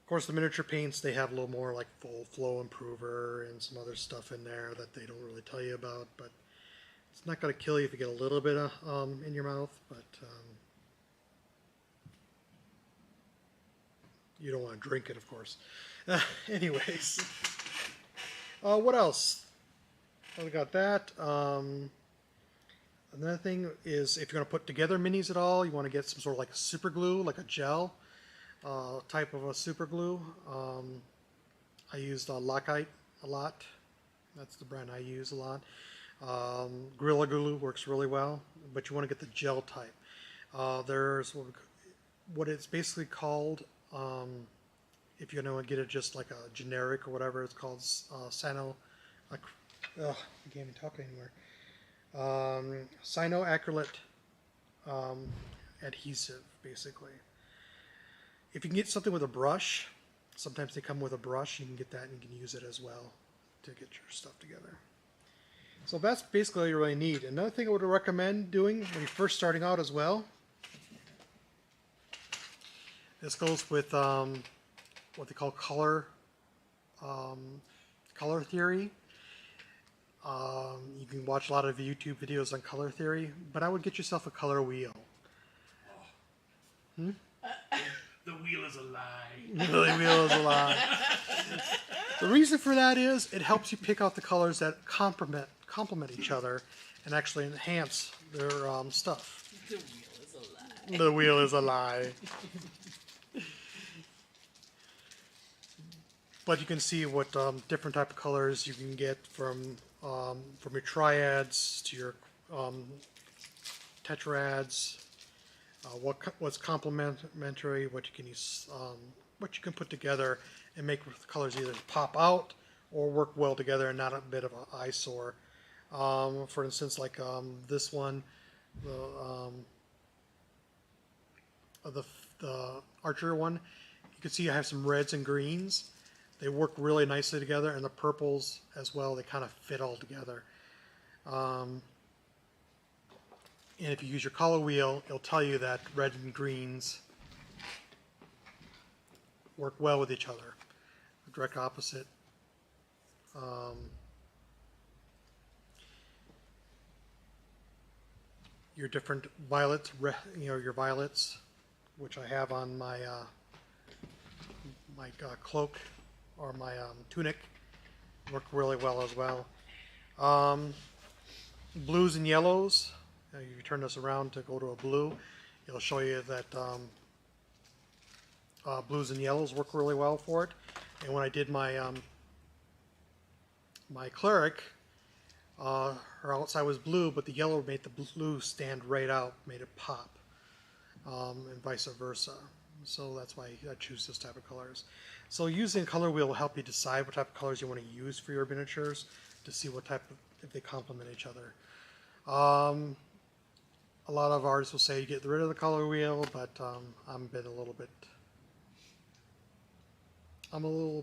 course, the miniature paints, they have a little more like full flow improver and some other stuff in there that they don't really tell you about, but it's not going to kill you if you get a little bit of, in your mouth, but you don't want to drink it, of course. Anyways, what else? Well, we got that. Another thing is if you're going to put together minis at all, you want to get some sort of like a super glue, like a gel type of a super glue. I used Lockite a lot. That's the brand I use a lot. Gorilla Glue works really well, but you want to get the gel type. There's what it's basically called, if you're going to get it just like a generic or whatever, it's called Sino. I can't even talk anymore. Cyanoacrylate adhesive, basically. If you can get something with a brush, sometimes they come with a brush, you can get that and you can use it as well to get your stuff together. So that's basically all you really need. Another thing I would recommend doing when you're first starting out as well, this goes with what they call color theory. You can watch a lot of YouTube videos on color theory, but I would get yourself a color wheel. The wheel is a lie. The wheel is a lie. The reason for that is it helps you pick out the colors that complement each other and actually enhance their stuff. The wheel is a lie. The wheel is a lie. But you can see what different type of colors you can get from your triads to your tetrads. What's complementary, what you can use, what you can put together and make the colors either pop out or work well together and not a bit of an eyesore. For instance, like this one, the Archer one, you can see I have some reds and greens. They work really nicely together, and the purples as well. They kind of fit all together. And if you use your color wheel, it'll tell you that red and greens work well with each other. Direct opposite. Your different violets, your violets, which I have on my cloak or my tunic, work really well as well. Blues and yellows. If you turn this around to go to a blue, it'll show you that blues and yellows work really well for it. And when I did my my cleric, her outside was blue, but the yellow made the blue stand right out, made it pop, and vice versa. So that's why I choose this type of colors. So using color wheel will help you decide what type of colors you want to use for your miniatures to see what type of, if they complement each other. A lot of artists will say you get rid of the color wheel, but I'm a little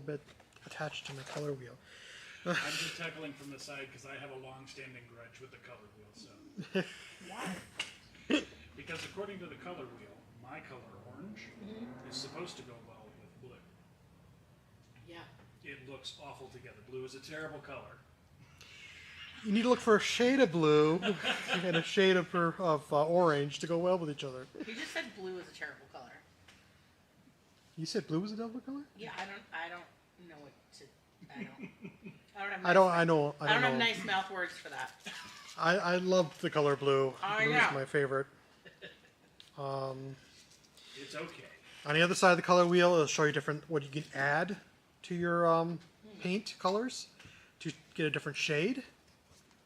bit attached to my color wheel. I'm just tackling from the side because I have a long-standing grudge with the color wheel. So Why? because according to the color wheel, my color orange is supposed to go well with blue. Yeah. It looks awful together. Blue is a terrible color. You need to look for a shade of blue and a shade of orange to go well with each other. He just said blue is a terrible color. You said blue was a double color? Yeah, I don't know what to. I don't have. I don't know. know. Nice mouth words for that. I love the color blue. I Blue know. is my favorite. It's okay. On the other side of the color wheel, it'll show you what you can add to your paint colors to get a different shade.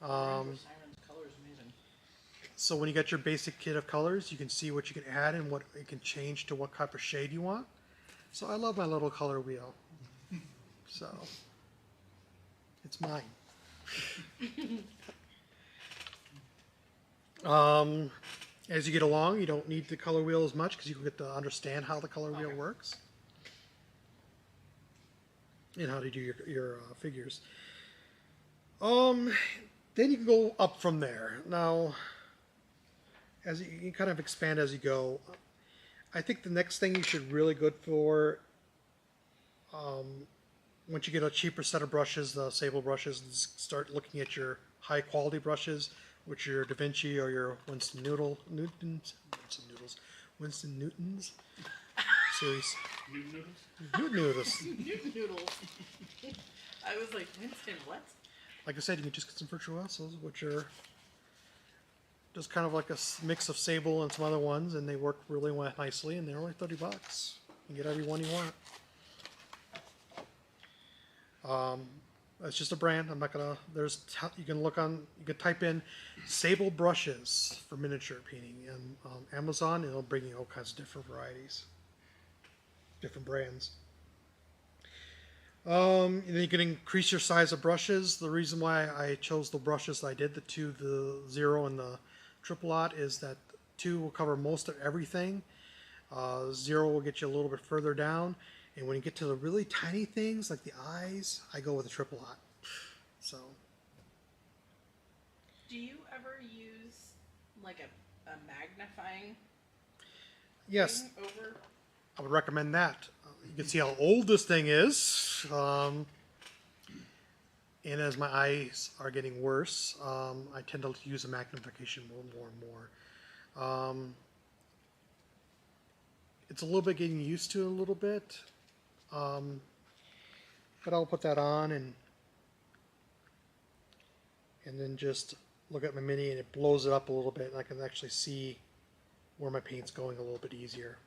Siren's color is amazing. So when you get your basic kit of colors, you can see what you can add and what it can change to what type of shade you want. So I love my little color wheel. So it's mine. As you get along, you don't need the color wheel as much because you get to understand how the color wheel works and how to do your figures. Then you can go up from there. Now, as you kind of expand as you go, I think the next thing you should really go for, once you get a cheaper set of brushes, the Sable brushes, and start looking at your high quality brushes, which are your Da Vinci or your Winston Newtons series. Noodles? Newton Noodles. Noodles. I was like, Winston, what? Like I said, you can just get some virtuosos, which are just kind of like a mix of Sable and some other ones, and they work really nicely, and they're only $30. You can get every one you want. It's just a brand. I'm not gonna. You can type in Sable brushes for miniature painting, and Amazon, and it'll bring you all kinds of different varieties, different brands. And then you can increase your size of brushes. The reason why I chose the brushes that I did, the 0 and the triple aught, is that 2 will cover most of everything. 0 will get you a little bit further down. And when you get to the really tiny things, like the eyes, I go with the triple aught. So, Do you ever use like a magnifying Yes, thing over? I would recommend that. You can see how old this thing is. And as my eyes are getting worse, I tend to use a magnification more and more. It's a little bit getting used to a little bit. But I'll put that on and then just look at my mini, and it blows it up a little bit, and I can actually see where my paint's going a little bit easier.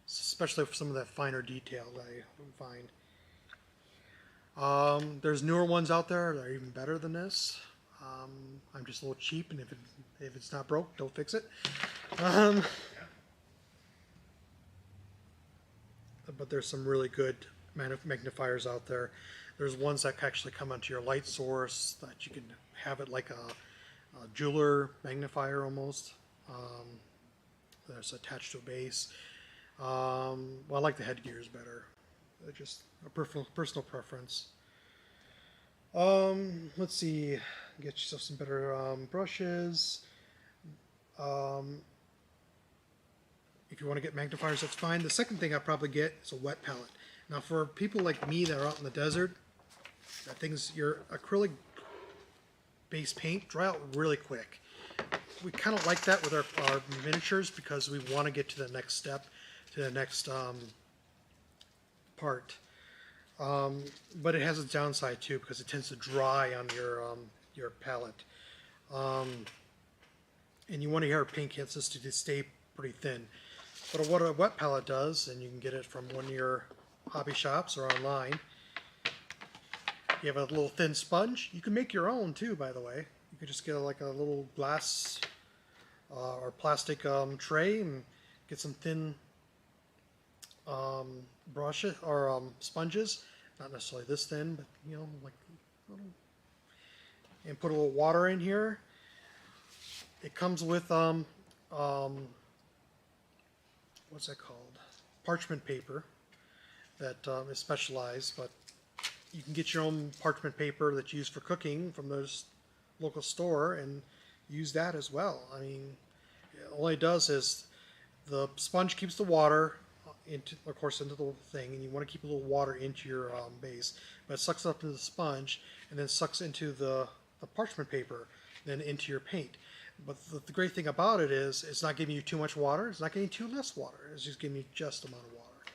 Especially for some of that finer detail that I find. There's newer ones out there that are even better than this. I'm just a little cheap, and if it's not broke, don't fix it. But there's some really good magnifiers out there. There's ones that actually come onto your light source that you can have it like a jeweler magnifier almost. That's attached to a base. Well, I like the headgears better. They're just a personal preference. Let's see. Get yourself some better brushes. If you want to get magnifiers, that's fine. The second thing I'll probably get is a wet palette. Now, for people like me that are out in the desert, your acrylic base paint dry out really quick. We kind of like that with our miniatures because we want to get to the next step, to the next part. But it has a downside too because it tends to dry on your palette. And you want to your paint consistency to stay pretty thin. But what a wet palette does, and you can get it from one of your hobby shops or online, you have a little thin sponge. You can make your own too, by the way. You could just get like a little glass or plastic tray and get some thin brushes or sponges. Not necessarily this thin, but you know, like little, and put a little water in here. It comes with what's that called? Parchment paper that is specialized, but you can get your own parchment paper that's used for cooking from those local store and use that as well. I mean, all it does is the sponge keeps the water into the thing, and you want to keep a little water into your base, but it sucks up into the sponge and then sucks into the parchment paper, then into your paint. But the great thing about it is it's not giving you too much water, it's not giving you too less water, it's just giving you just the amount of water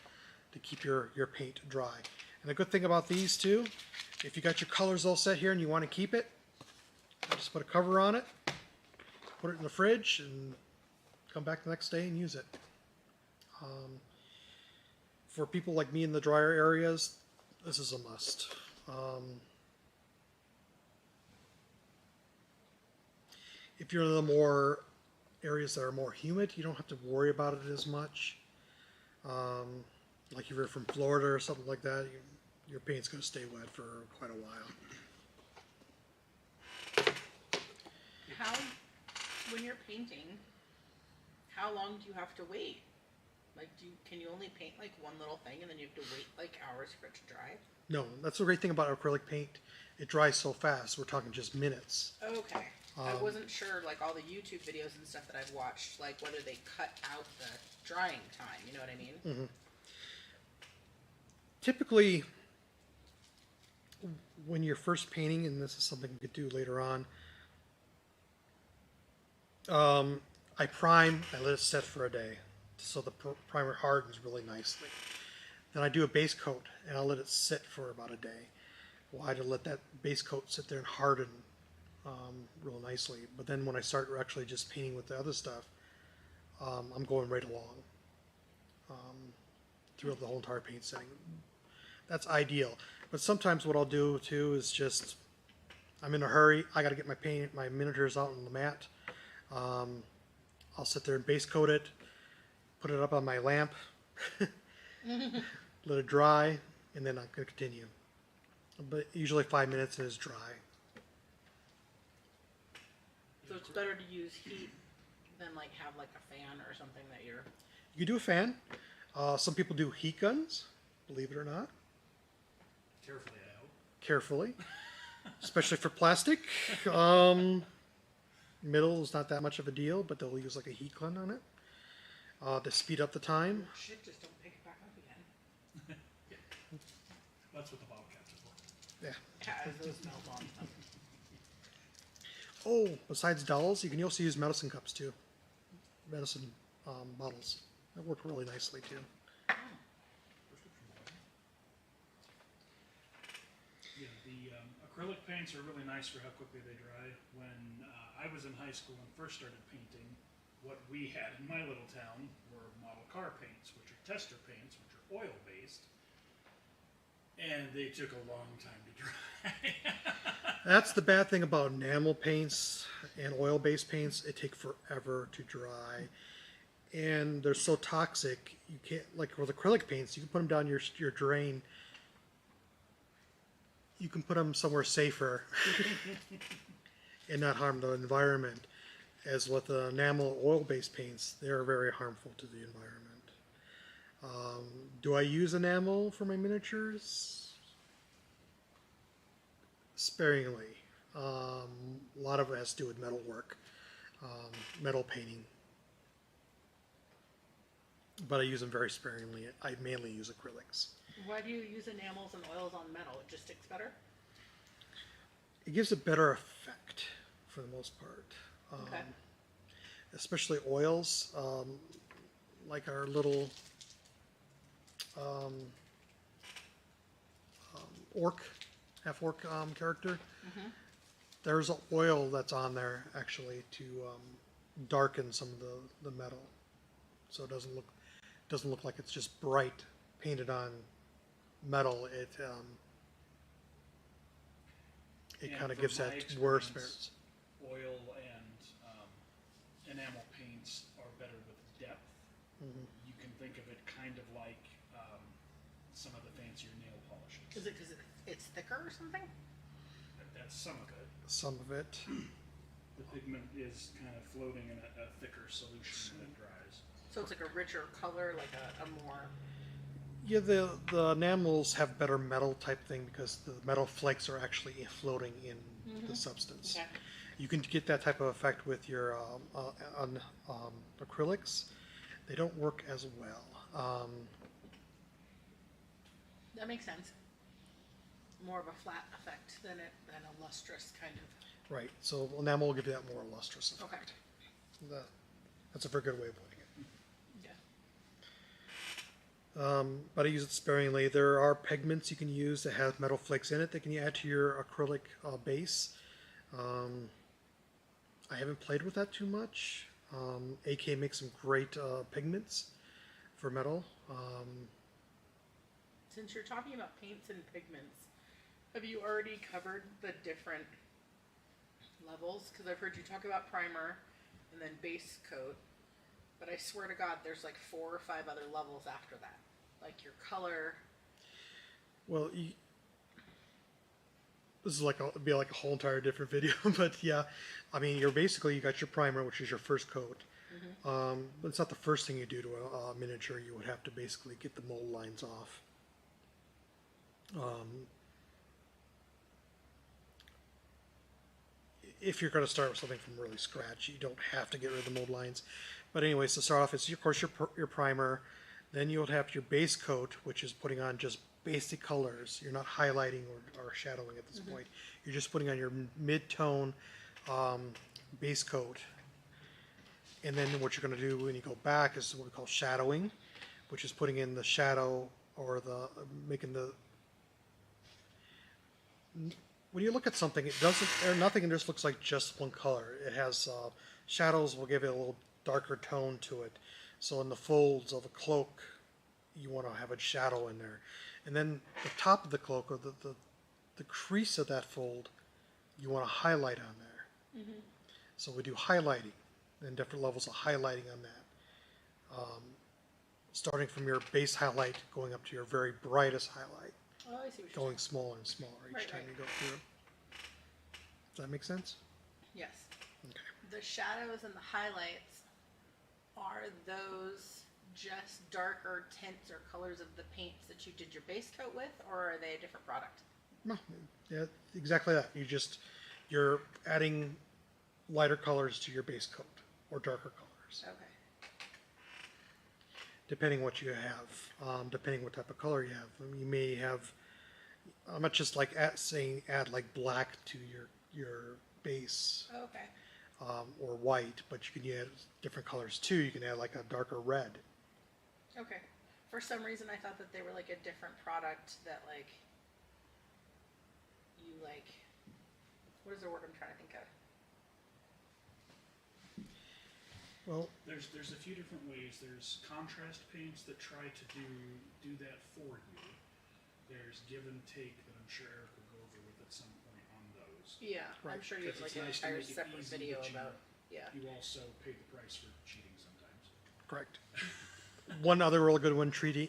to keep your paint dry. And the good thing about these too, if you got your colors all set here and you want to keep it, just put a cover on it, put it in the fridge, and come back the next day and use it. For people like me in the drier areas, this is a must. If you're in the more areas that are more humid, you don't have to worry about it as much. Like if you're from Florida or something like that, your paint's going to stay wet for quite a while. When you're painting, how long do you have to wait? Like, can you only paint like one little thing and then you have to wait like hours for it to dry? No, that's the great thing about acrylic paint. It dries so fast. We're talking just minutes. Okay. I wasn't sure, like all the YouTube videos and stuff that I've watched, like whether they cut out the drying time. You know what I mean? Mm-hmm. Typically, when you're first painting, and this is something we could do later on, I prime, I let it set for a day so the primer hardens really nicely. Then I do a base coat and I'll let it sit for about a day. Why? To let that base coat sit there and harden real nicely. But then when I start actually just painting with the other stuff, I'm going right along throughout the whole entire paint setting. That's ideal. But sometimes what I'll do too is just, I'm in a hurry, I got to get my miniatures out on the mat. I'll sit there and base coat it, put it up on my lamp, let it dry, and then I'm going to continue. But usually 5 minutes and it's dry. So it's better to use heat than like have like a fan or something that you're... You can do a fan. Some people do heat guns, believe it or not. Carefully, I hope. Carefully. especially for plastic. Middle is not that much of a deal, but they'll use like a heat gun on it to speed up the time. Shit, just don't pick it back up again. That's what the Bobcats are for. Yeah. Yeah, as those melt on them. Oh, besides dowels, you can also use medicine cups too. Medicine bottles. That work really nicely too. Yeah, the acrylic paints are really nice for how quickly they dry. When I was in high school and first started painting, what we had in my little town were model car paints, which are tester paints, which are oil-based. And they took a long time to dry. That's the bad thing about enamel paints and oil-based paints. It take forever to dry, and they're so toxic. You can't, like with acrylic paints, you can put them down your drain. You can put them somewhere safer and not harm the environment. As with the enamel oil-based paints, they are very harmful to the environment. Do I use enamel for my miniatures? Sparingly. A lot of it has to do with metal work, metal painting. But I use them very sparingly. I mainly use acrylics. Why do you use enamels and oils on metal? It just sticks better? It gives a better effect for the most part. Okay. Especially oils, like our little orc, half-orc character. There's an oil that's on there actually to darken some of the metal, so it doesn't look like it's just bright painted on metal. It And kind of from gives my that worse experience, oil and enamel paints are better with depth. You can think of it kind of like some of the fancier nail polishes. Is it because it's thicker or something? That's some of it. Some of it. The pigment is kind of floating in a thicker solution when it dries. So it's like a richer color, like a more... Yeah, the enamels have better metal type thing because the metal flakes are actually floating in the substance. Okay. You can get that type of effect with your acrylics. They don't work as well. That makes sense. More of a flat effect than a lustrous kind of... Right, so enamel will give you that more lustrous effect. Okay. That's a very good way of putting it. Yeah. But I use it sparingly. There are pigments you can use that have metal flakes in it that can you add to your acrylic base. I haven't played with that too much. AK makes some great pigments for metal. Since you're talking about paints and pigments, have you already covered the different levels? Because I've heard you talk about primer and then base coat, but I swear to God, there's like 4 or 5 other levels after that. Like your color. Well, this is it'd be like a whole entire different video, but yeah, I mean, you got your primer, which is your first coat. But it's not the first thing you do to a miniature. You would have to basically get the mold lines off. If you're going to start with something from really scratch, you don't have to get rid of the mold lines. But anyways, to start off, it's of course your primer. Then you'll have your base coat, which is putting on just basic colors. You're not highlighting or shadowing at this point. You're just putting on your mid-tone base coat. And then what you're going to do when you go back is what we call shadowing, which is putting in the shadow or making the... When you look at something, nothing just looks like just one color. It has shadows will give it a little darker tone to it. So in the folds of a cloak, you want to have a shadow in there. And then the top of the cloak, or the crease of that fold, you want to highlight on there. So we do highlighting, and different levels of highlighting on that. Starting from your base highlight, going up to your very brightest highlight. Oh, I see what you're Going smaller and smaller each time you go through it. Does that make sense? Yes. Okay. The shadows and the highlights, are those just darker tints or colors of the paints that you did your base coat with, or are they a different product? No, yeah, exactly that. You're adding lighter colors to your base coat or darker colors, Okay. depending what you have, depending what type of color you have. You may have. I'm not just like saying add like black to your base Okay. or white, but you can add different colors too. You can add like a darker red. Okay. For some reason, I thought that they were like a different product that like you like. What is the word I'm trying to think of? Well, There's a few different ways. There's contrast paints that try to do that for you. There's give and take that I'm sure Eric will go over with at some point on those. Yeah, I'm Right. sure you have Because like it's an nice to entire make it separate easy, video but about. Yeah. You also pay the price for cheating sometimes. correct. One other real good one, cheating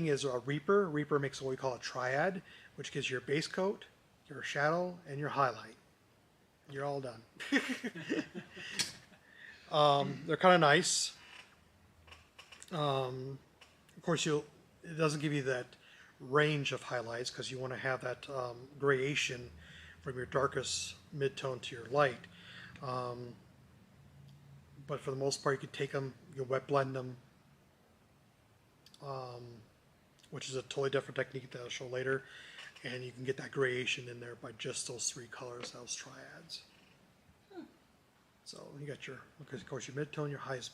is a Reaper. Reaper makes what we call a triad, which gives your base coat, your shadow, and your highlight. You're all done. They're kind of nice. Of course, it doesn't give you that range of highlights because you want to have that gradation from your darkest mid-tone to your light. But for the most part, you can take them, you can wet blend them, which is a totally different technique that I'll show later. And you can get that gradation in there by just those three colors, those triads. So you got of course, your mid-tone, your highest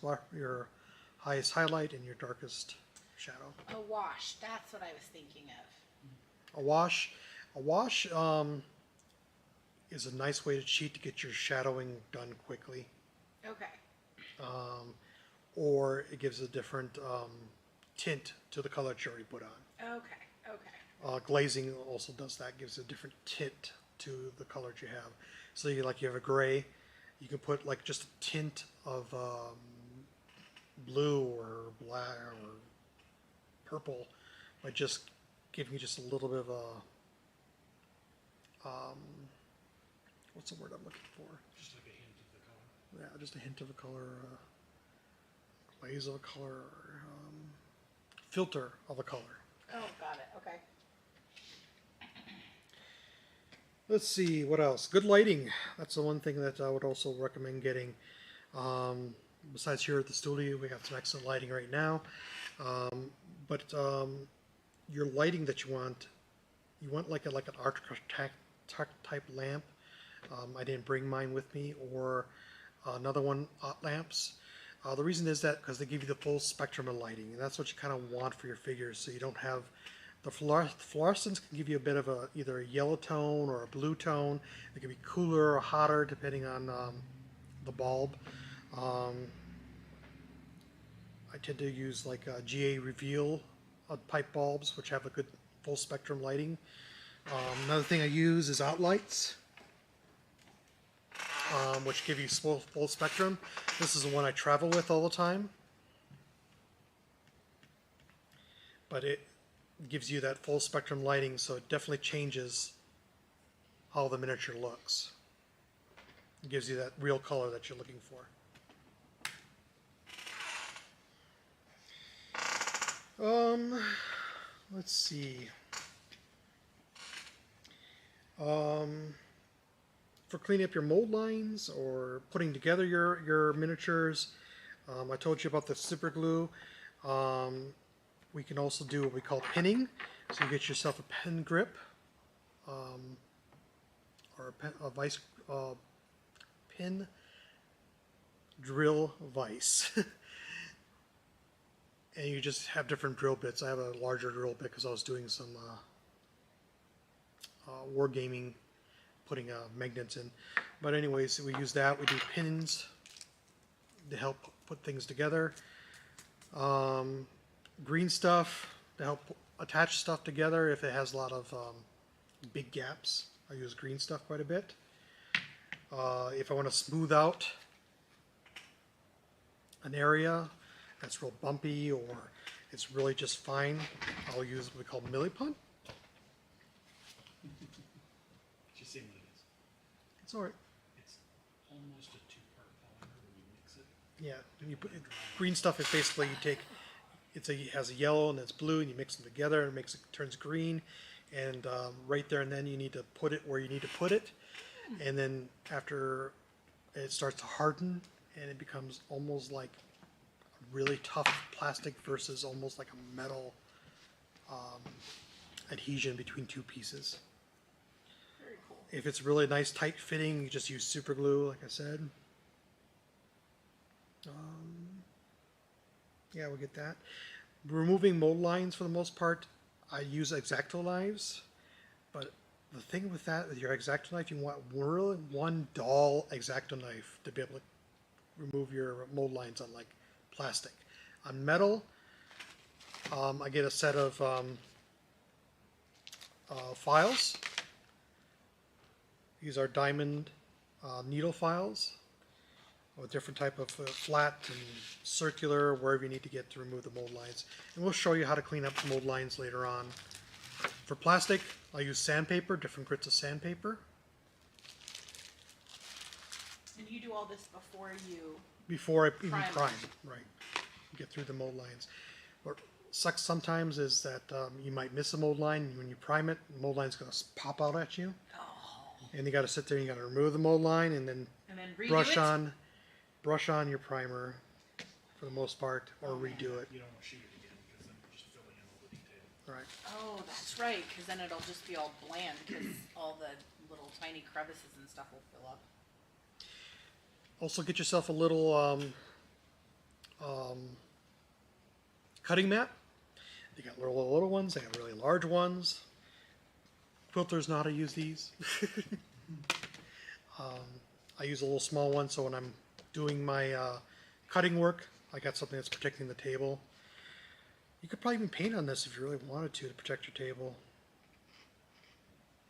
highlight, and your darkest shadow. A wash. That's what I was thinking of. A wash is a nice way to cheat to get your shadowing done quickly. Okay. Or it gives a different tint to the color that you already put on. Okay. Okay. Glazing also does that, gives a different tint to the color that you have. So you have a gray, you can put like just a tint of blue or black or purple by just giving you just a little bit of a what's the word I'm looking for? Just like a hint of the color. Yeah, just a hint of a color, glaze of a color, filter of a color. Oh, got it. Okay. Let's see, what else? Good lighting. That's the one thing that I would also recommend getting. Besides here at the studio, we have some excellent lighting right now. But your lighting that you want like an architect type lamp. I didn't bring mine with me, or another one, lamps. The reason is that because they give you the full spectrum of lighting, and that's what you kind of want for your figures, so you don't have the fluorescents can give you a bit of either a yellow tone or a blue tone. It can be cooler or hotter depending on the bulb. I tend to use like GA Reveal pipe bulbs, which have a good full spectrum lighting. Another thing I use is outlights, which give you full spectrum. This is the one I travel with all the time. But it gives you that full spectrum lighting, so it definitely changes how the miniature looks. It gives you that real color that you're looking for. Let's see. For cleaning up your mold lines or putting together your miniatures, I told you about the super glue. We can also do what we call pinning. So you get yourself a pen grip, or a vice pin drill vise. And you just have different drill bits. I have a larger drill bit because I was doing some wargaming, putting magnets in. But anyways, we use that. We do pins to help put things together. Green stuff to help attach stuff together if it has a lot of big gaps. I use green stuff quite a bit. If I want to smooth out an area that's real bumpy or it's really just fine, I'll use what we call millipunt. Just saying what it is. It's alright. It's almost a two-part polymer when you mix it. Yeah, when you put green stuff is basically you take it has a yellow and it's blue and you mix them together and it turns green, and right there and then you need to put it where you need to put it, and then after it starts to harden and it becomes almost like really tough plastic versus almost like a metal adhesion between two pieces. Very cool. If it's really nice tight fitting, you just use super glue, like I said. Yeah, we'll get that. Removing mold lines for the most part, I use X-Acto knives, but the thing with that, with your X-Acto knife, you want really one dull X-Acto knife to be able to remove your mold lines on like plastic. On metal, I get a set of files. These are diamond needle files with different type of flat and circular, wherever you need to get to remove the mold lines. And we'll show you how to clean up the mold lines later on. For plastic, I use sandpaper, different grits of sandpaper. And you do all this before you... Before I even Prime. prime, right. Get through the mold lines. What sucks sometimes is that you might miss a mold line. When you prime it, the mold line's going to pop out at you. Oh. And you got to sit there and you got to remove the mold line and then redo brush on your primer for the most part, or redo it. You don't want to shoot it again because then you're just filling in all the detail. Right. Oh, that's right, because then it'll just be all bland, because all the little tiny crevices and stuff will fill up. Also, get yourself a little cutting mat. They got little ones. They got really large ones. Quilters know how to use these. I use a little small one, so when I'm doing my cutting work, I got something that's protecting the table. You could probably even paint on this if you really wanted to protect your table.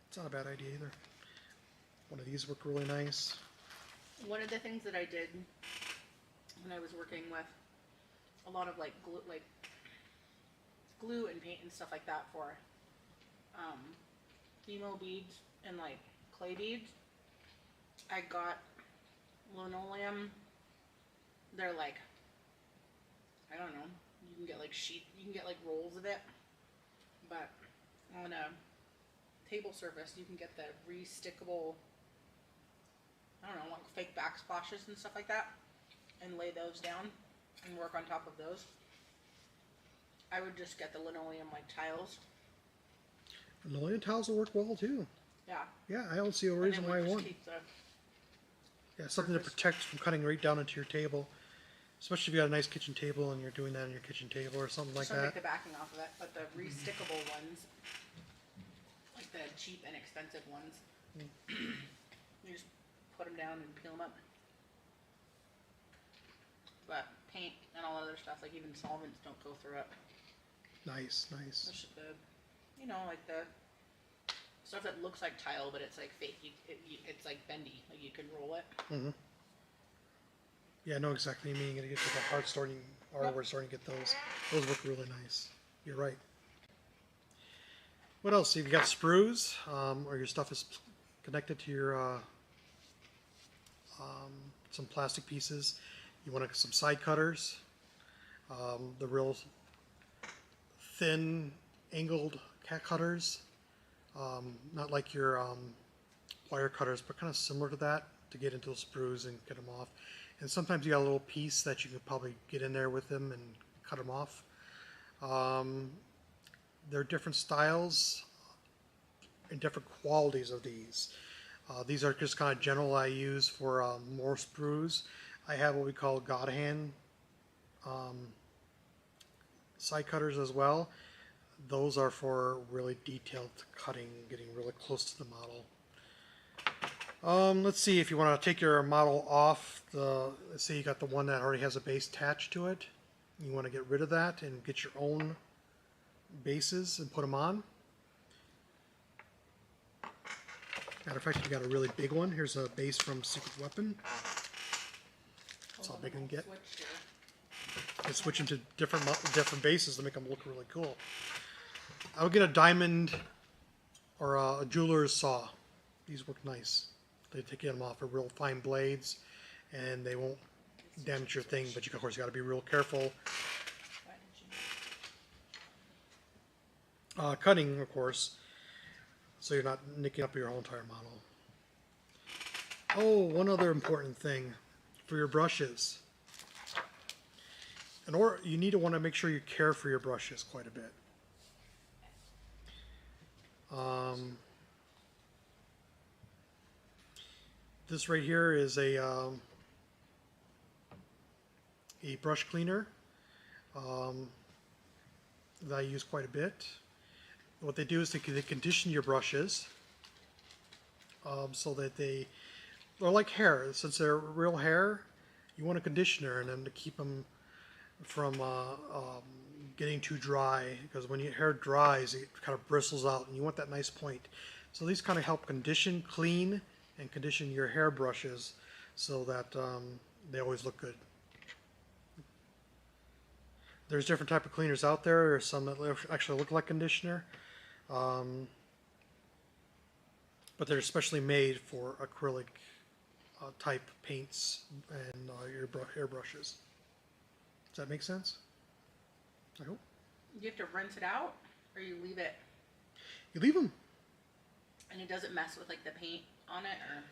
It's not a bad idea either. One of these work really nice. One of the things that I did when I was working with a lot of glue and paint and stuff like that for emo beads and like clay beads, I got linoleum. They're like, I don't know, you can get like you can get like rolls of it, but on a table surface you can get the re-stickable, I don't know, like fake backsplashes and stuff like that, and lay those down and work on top of those. I would just get the linoleum like tiles. Linoleum tiles will work well too. Yeah. Yeah, I don't see a And reason it why would I just won't. keep the Yeah, something to surface. protect from cutting right down into your table. Especially if you got a nice kitchen table and you're doing that on your kitchen table or something like Just don't take that. the backing off of it, but the re-stickable ones, like the cheap and expensive ones, you just put them down and peel them up. But paint and all other stuff, like even solvents, don't go through it. Nice, nice. It's just the, like the stuff that looks like tile, but it's like fake. It's like bendy. Like you can roll it. Mm-hmm. Yeah, I know exactly what you mean. You're gonna get to the hard starting, or we're starting to get those. Those look really nice. You're right. What else? If you got sprues, or your stuff is connected to your some plastic pieces, you want some side cutters. The real thin, angled cat cutters, not like your wire cutters, but kind of similar to that to get into the sprues and get them off. And sometimes you got a little piece that you could probably get in there with them and cut them off. There are different styles and different qualities of these. These are just kind of general I use for more sprues. I have what we call God hand side cutters as well. Those are for really detailed cutting, getting really close to the model. Let's see, if you want to take your model off, let's say you got the one that already has a base attached to it. You want to get rid of that and get your own bases and put them on. Matter of fact, you got a really big one. Here's a base from Secret Weapon. That's how big it can get. And switch them to different bases to make them look really cool. I would get a diamond or a jeweler's saw. These work nice. They take them off of real fine blades, and they won't damage your thing. But you, of course, got to be real careful. Cutting, of course. so you're not nicking up your whole entire model. Oh, one other important thing for your brushes. You need to want to make sure you care for your brushes quite a bit. This right here is a brush cleaner that I use quite a bit. What they do is they condition your brushes so that they're like hair. Since they're real hair, you want a conditioner in them to keep them from getting too dry, because when your hair dries it kind of bristles out and you want that nice point. So these kind of help condition, clean, and condition your hair brushes so that they always look good. There's different type of cleaners out there. There's some that actually look like conditioner, but they're especially made for acrylic type paints and your hair brushes. Does that make sense? I hope. You have to rinse it out, or you leave it, You leave them. and it doesn't mess with like the paint on it, or.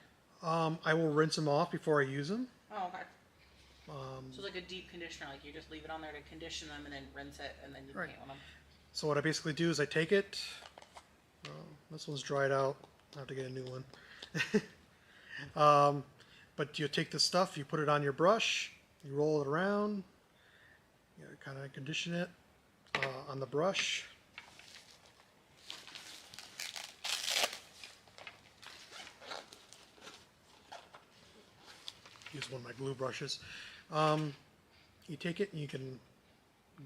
I will rinse them off before I use them. Oh, okay. So it's like a deep conditioner, like you just leave it on there to condition them and then rinse it and then you Right. paint on them. So what I basically do is I take it. This one's dried out. I have to get a new one. But you take the stuff, you put it on your brush, you roll it around, you kind of condition it on the brush. Use one of my glue brushes. You take it and you can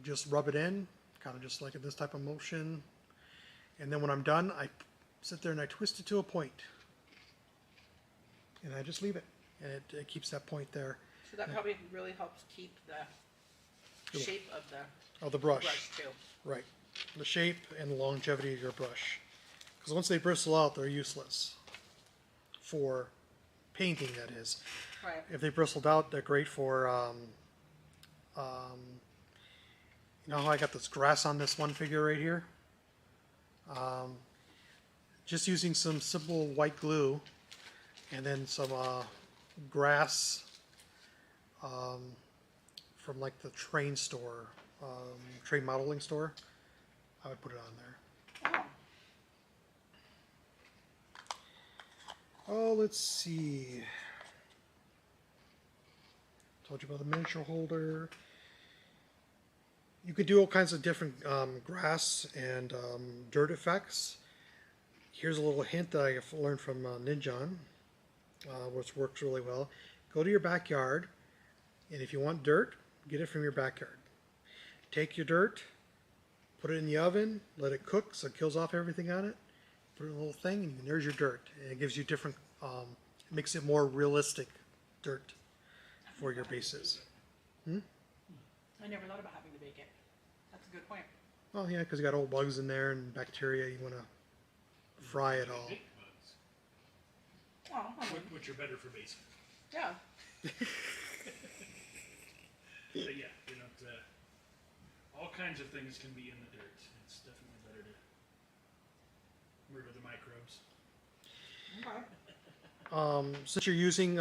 just rub it in, kind of just like in this type of motion. And then when I'm done, I sit there and I twist it to a point. And I just leave it. And it keeps that point there. So that probably really helps keep the shape of the brush. too. Right. The shape and the longevity of your brush. Because once they bristle out, they're useless. For painting, that is. Right. If they bristled out, they're great for, you know how I got this grass on this one figure right here? Just using some simple white glue and then some grass from like the train store, train modeling store, I would put it on there. Oh. Oh, let's see. Told you about the miniature holder. You could do all kinds of different grass and dirt effects. Here's a little hint that I learned from Ninjon, which works really well. Go to your backyard, and if you want dirt, get it from your backyard. Take your dirt, put it in the oven, let it cook so it kills off everything on it. Put it in a little thing, and there's your dirt. And it gives you different, makes it more realistic dirt for your bases. I never thought about having to bake it. That's a good point. Well, yeah, because you got old bugs in there and bacteria. You want to fry it all. Big bugs, Oh, I mean, which are better for bases. yeah. But yeah, you know, all kinds of things can be in the dirt. It's definitely better to murder the microbes. Okay. Since you're using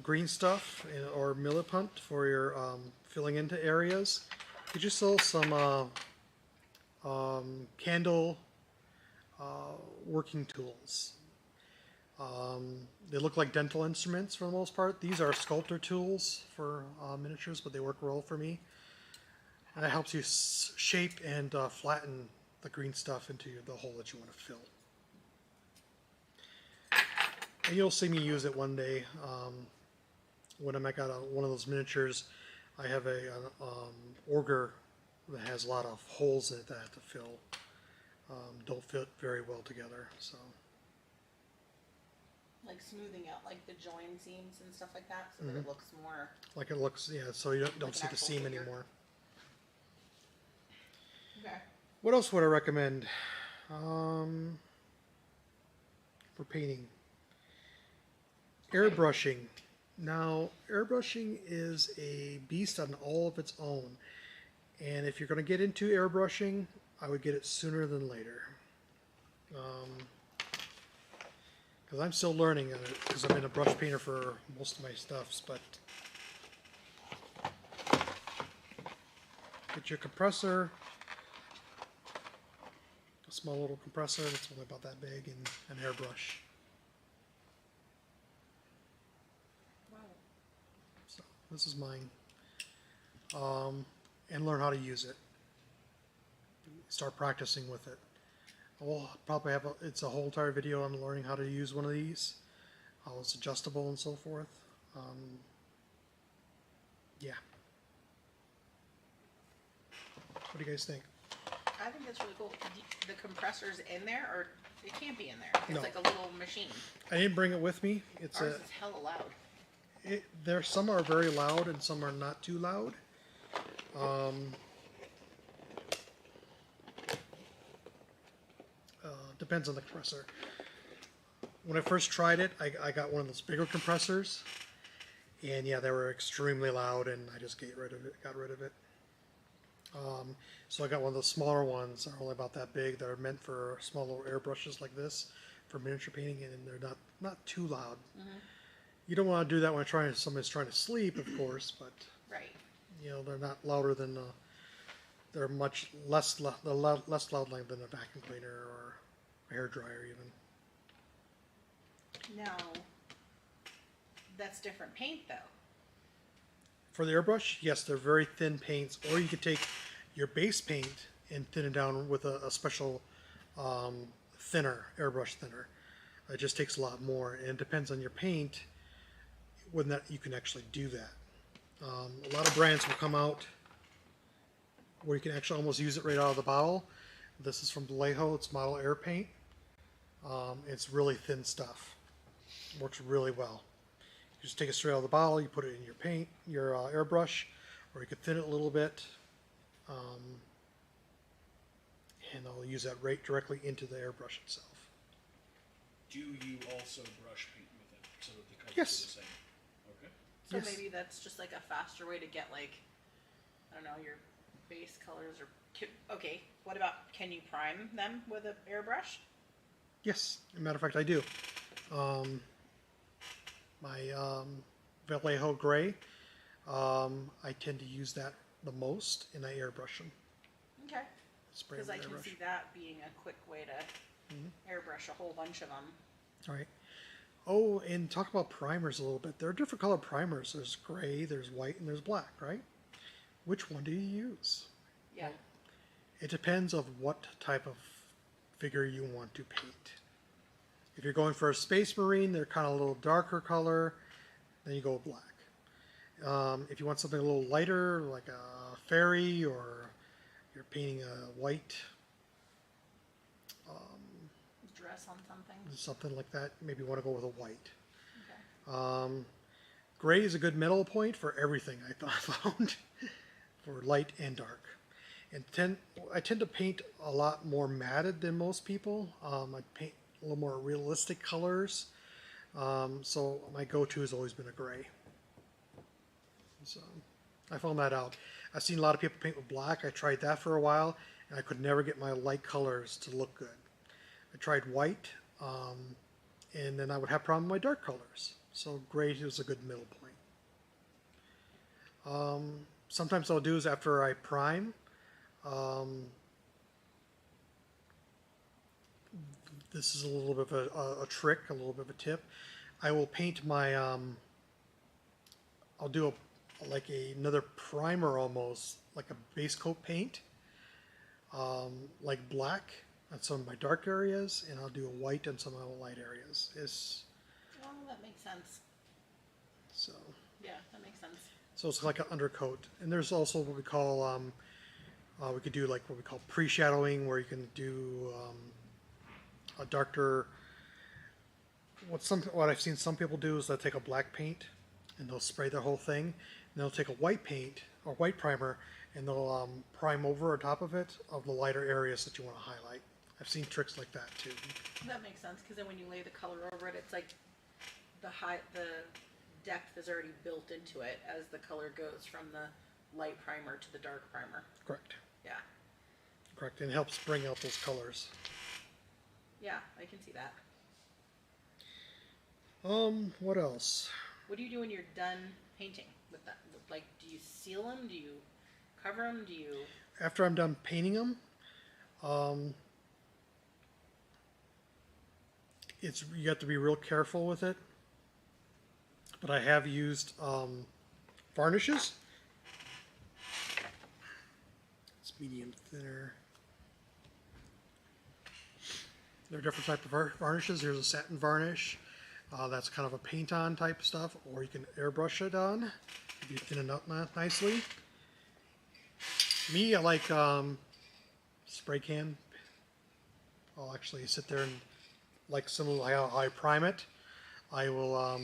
green stuff or Milliput for your filling into areas, you just sell some candle working tools. They look like dental instruments for the most part. These are sculptor tools for miniatures, but they work well for me. And that helps you shape and flatten the green stuff into the hole that you want to fill. And you'll see me use it one day. When I make out one of those miniatures, I have an auger that has a lot of holes in it that I have to fill. Don't fit very well together, so. Like smoothing out like the join seams and stuff like that, so that it looks more. Like it looks, yeah, so you don't Like see an the actual seam figure. anymore. Okay. What else would I recommend for painting? Airbrushing. Now, airbrushing is a beast on all of its own. And if you're going to get into airbrushing, I would get it sooner than later. Because I'm still learning on it, because I've been a brush painter for most of my stuffs, but get your compressor, a small little compressor that's only about that big, and an airbrush. Wow. So this is mine. And learn how to use it. Start practicing with it. I'll probably have it's a whole entire video on learning how to use one of these, how it's adjustable and so forth. Yeah. What do you guys think? I think that's really cool. The compressor's in there, or it can't be in there. It's No. like a little machine. I didn't bring it with me. It's Ours is hella loud. there. Some are very loud and some are not too loud. Depends on the compressor. When I first tried it, I got one of those bigger compressors, and yeah, they were extremely loud, and I just got rid of it. So I got one of those smaller ones that are only about that big, that are meant for small little airbrushes like this for miniature painting, and they're not too loud. You don't want to do that when somebody's trying to sleep, of course, but Right. you know, they're not louder than they're much less less loud like than a vacuum cleaner or a hair dryer even. Now, that's different paint though. For the airbrush, yes, they're very thin paints, or you could take your base paint and thin it down with a special thinner, airbrush thinner. It just takes a lot more, and it depends on your paint when that you can actually do that. A lot of brands will come out where you can actually almost use it right out of the bottle. This is from Vallejo. It's Model Air paint. It's really thin stuff. Works really well. You just take it straight out of the bottle. You put it in your paint, your airbrush, or you could thin it a little bit, and I'll use that right directly into the airbrush itself. Do you also brush paint with it so that the colors Yes. are the same? Okay. So Yes. maybe that's just like a faster way to get like, I don't know, your base colors or, okay, what about, can you prime them with an airbrush? Yes, as a matter of fact, I do. My Vallejo gray, I tend to use that the most, and I airbrush them. Okay. Spray Because them I with can airbrush. see that being a quick way to airbrush a whole bunch of them. All right. Oh, and talk about primers a little bit. There are different color primers. There's gray, there's white, and there's black, right? Which one do you use? Yeah. It depends on what type of figure you want to paint. If you're going for a space marine, they're kind of a little darker color, then you go black. If you want something a little lighter, like a fairy, or you're painting a white, Dress on something. something like that, maybe you want to go with a white. Okay. Gray is a good middle point for everything I found, for light and dark. And I tend to paint a lot more matted than most people. I paint a little more realistic colors. So my go-to has always been a gray. So I found that out. I've seen a lot of people paint with black. I tried that for a while, and I could never get my light colors to look good. I tried white, and then I would have problem with my dark colors. So gray is a good middle point. Sometimes what I'll do is after I prime, this is a little bit of a trick, a little bit of a tip. I will paint my, I'll do another primer almost, like a base coat paint, like black on some of my dark areas, and I'll do a white on some of my light areas. Well, that makes sense. So Yeah, that makes sense. it's like an undercoat. And there's also what we call, we could do like what we call pre-shadowing, where you can do a darker. What I've seen some people do is they'll take a black paint and they'll spray the whole thing, and they'll take a white paint or white primer and they'll prime over on top of it of the lighter areas that you want to highlight. I've seen tricks like that too. That makes sense, because then when you lay the color over it, it's like the depth is already built into it as the color goes from the light primer to the dark primer. Correct. Yeah. Correct. And it helps bring out those colors. Yeah, I can see that. What else? What do you do when you're done painting with that? Like, do you seal them? Do you cover them? Do you? After I'm done painting them, um, you have to be real careful with it. But I have used varnishes. It's medium thinner. There are different type of varnishes. There's a satin varnish. That's kind of a paint-on type stuff, or you can airbrush it on if you thin it up nicely. Me, I like spray can. I'll actually sit there and, like similar how I prime it, I will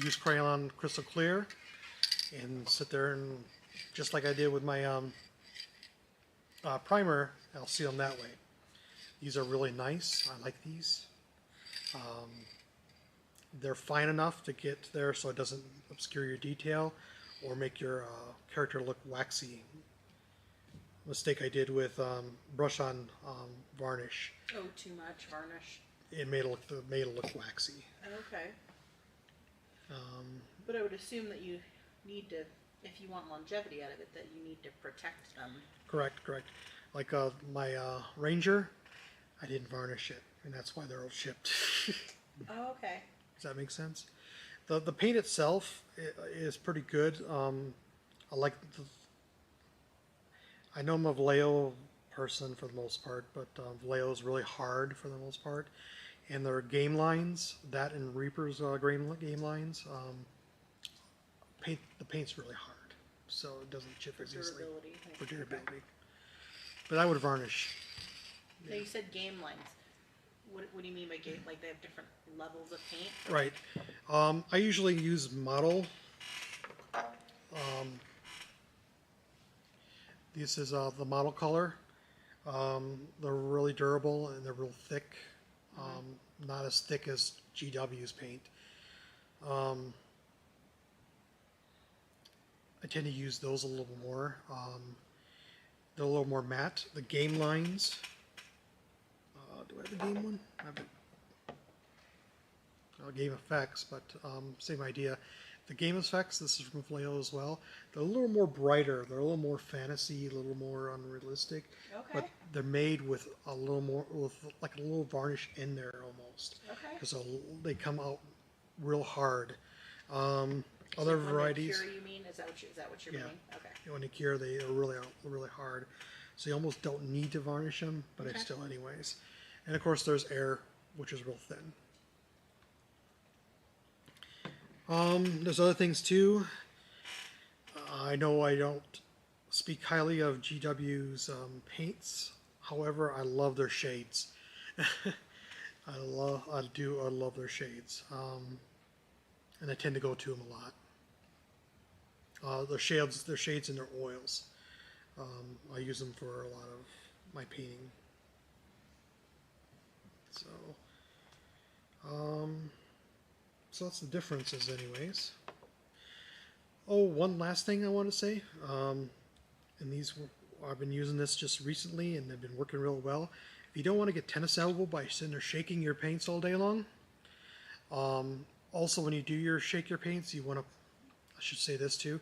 use crayon crystal clear and sit there and, just like I did with my primer, I'll seal them that way. These are really nice. I like these. They're fine enough to get there so it doesn't obscure your detail or make your character look waxy. Mistake I did with brush on varnish. Oh, too much varnish. It made it look waxy. Okay. But I would assume that you need to, if you want longevity out of it, that you need to protect them. Correct. Like my Ranger, I didn't varnish it, and that's why they're all chipped. Oh, okay. Does that make sense? The paint itself is pretty good. I like I know I'm a Vallejo person for the most part, but Vallejo is really hard for the most part. And their game lines, that and Reaper's game lines, the paint's really hard, so it doesn't chip For as easily. durability. For durability. But I would varnish. Now you said game lines. What do you mean by game? Like they have different levels of paint? Right. I usually use model. This is the model color. They're really durable and they're real thick. Not as thick as GW's paint. I tend to use those a little more. They're a little more matte. The game lines. Do I have the game one? I have it. Game effects, but same idea. The game effects, this is from Vallejo as well. They're a little more brighter. They're a little more fantasy, a little more unrealistic. Okay. But they're made with a little more, with like a little varnish in there almost. Okay. Because they come out real hard. Other So when varieties. they cure, you mean? Is that what you're Yeah. meaning? Okay. When they cure, they are really hard. So you almost don't need to varnish them, but Okay. it's still anyways. And of course, there's air, which is real thin. There's other things too. I know I don't speak highly of GW's paints. However, I love their shades. I love their shades. And I tend to go to them a lot. Their shades and their oils. I use them for a lot of my painting. So that's the differences anyways. Oh, one last thing I want to say. And I've been using this just recently and they've been working real well. If you don't want to get tennis elbow by sitting there shaking your paints all day long, also when you do shake your paints, you want to, I should say this too,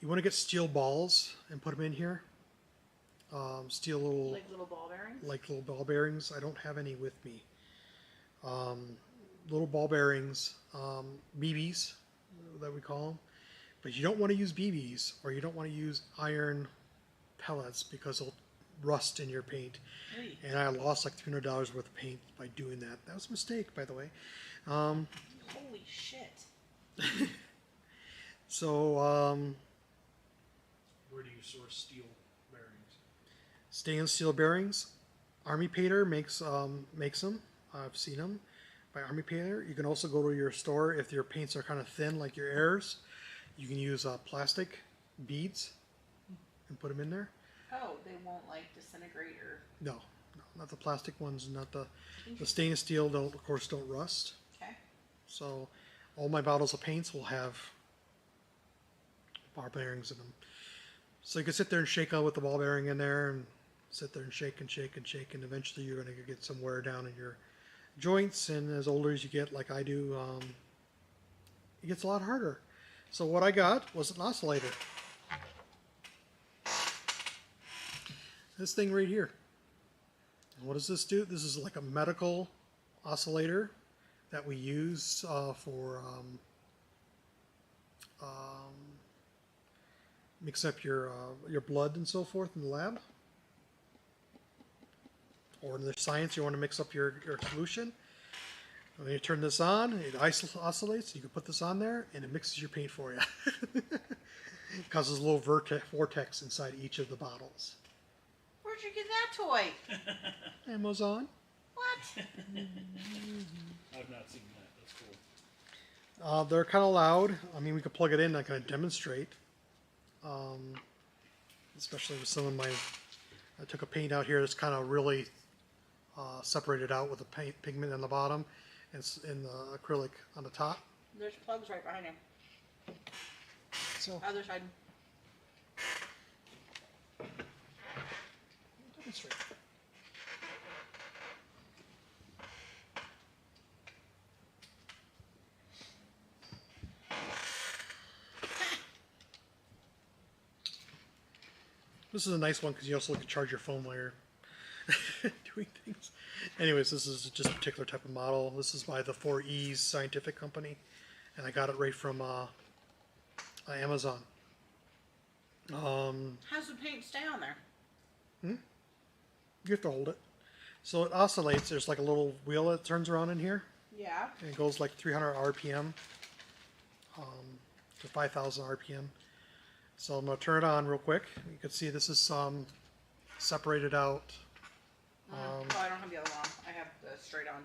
you want to get steel balls and put them in here. Steel Like little ball bearings? like little ball bearings. I don't have any with me. Little ball bearings, BBs that we call them. But you don't want to use BBs or you don't want to use iron pellets because they'll rust in your paint. Hey. And I lost like $300 worth of paint by doing that. That was a mistake, by the way. Holy shit. So, Where do you source steel bearings? stainless steel bearings. Army Painter makes them. I've seen them by Army Painter. You can also go to your store if your paints are kind of thin, like your airs. You can use plastic beads and put them in there. Oh, they won't like disintegrate or. No, not the plastic ones. Not the stainless steel. Don't, of course, don't rust. Okay. So, all my bottles of paints will have ball bearings in them. So you can sit there and shake on with the ball bearing in there, and sit there and shake and shake and shake, and eventually you're going to get some wear down in joints, and as older as you get, like I do, it gets a lot harder. So what I got was an oscillator. This thing right here. And what does this do? This is like a medical oscillator that we use for mix up your blood and so forth in the lab. Or in the science, you want to mix up your solution. When you turn this on, it oscillates. You can put this on there, and it mixes your paint for you. It causes a little vortex inside each of the bottles. Where'd you get that toy? Amazon. What? I've not seen that. That's cool. They're kind of loud. I mean, we could plug it in and I can demonstrate. Especially with some of my... I took a paint out here that's kind of really separated out with the pigment on the bottom and the acrylic on the top. There's plugs right behind you. So, Other side. demonstrate. This is a nice one because you also can charge your phone while you're doing things. Anyways, this is just a particular type of model. This is by the 4E's Scientific Company, and I got it right from Amazon. How's the paint stay on there? You have to hold it. So it oscillates. There's like a little wheel that turns around in here, Yeah. and it goes like 300 RPM to 5,000 RPM. So I'm going to turn it on real quick. You can see this is separated out. Oh, I don't have the other one. I have the straight on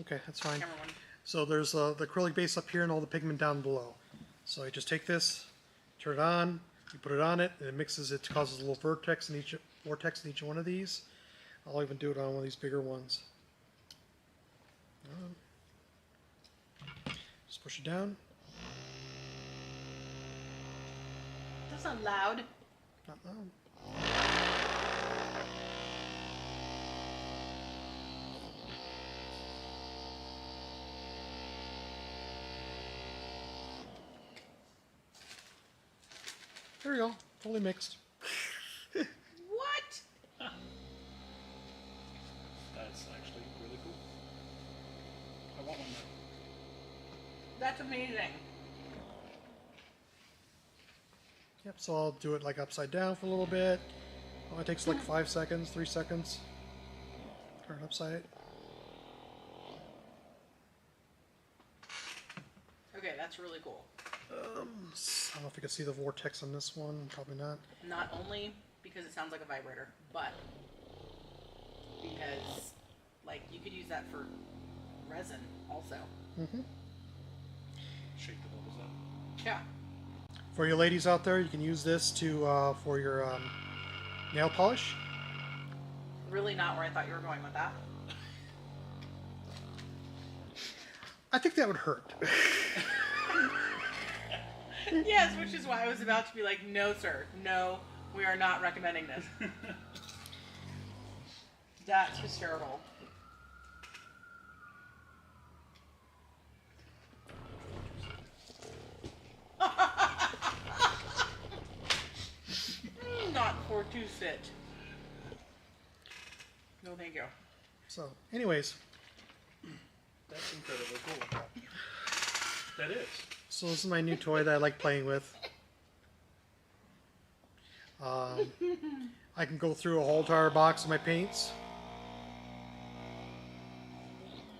Okay, that's fine. camera one. So there's the acrylic base up here and all the pigment down below. So you just take this, turn it on, you put it on it, and it mixes. It causes a little vortex in each one of these. I'll even do it on one of these bigger ones. Just push it down. That's not loud. Not loud. There we go. Fully mixed. What? That's actually really cool. I want one now. That's amazing. Yep, so I'll do it like upside down for a little bit. Oh, it takes like 5 seconds, 3 seconds. Turn it upside. Okay, that's really cool. I don't know if you can see the vortex on this one. Probably not. Not only because it sounds like a vibrator, but because, like, you could use that for resin also. Shake the bubbles up. Yeah. For you ladies out there, you can use this to for your nail polish. Really not where I thought you were going with that. I think that would hurt. Yes, which is why I was about to be like, no, sir. No, we are not recommending this. That's hysterical. Not for to sit. No, thank you. So, anyways, That's incredibly cool. That is. so this is my new toy that I like playing with. I can go through a whole entire box of my paints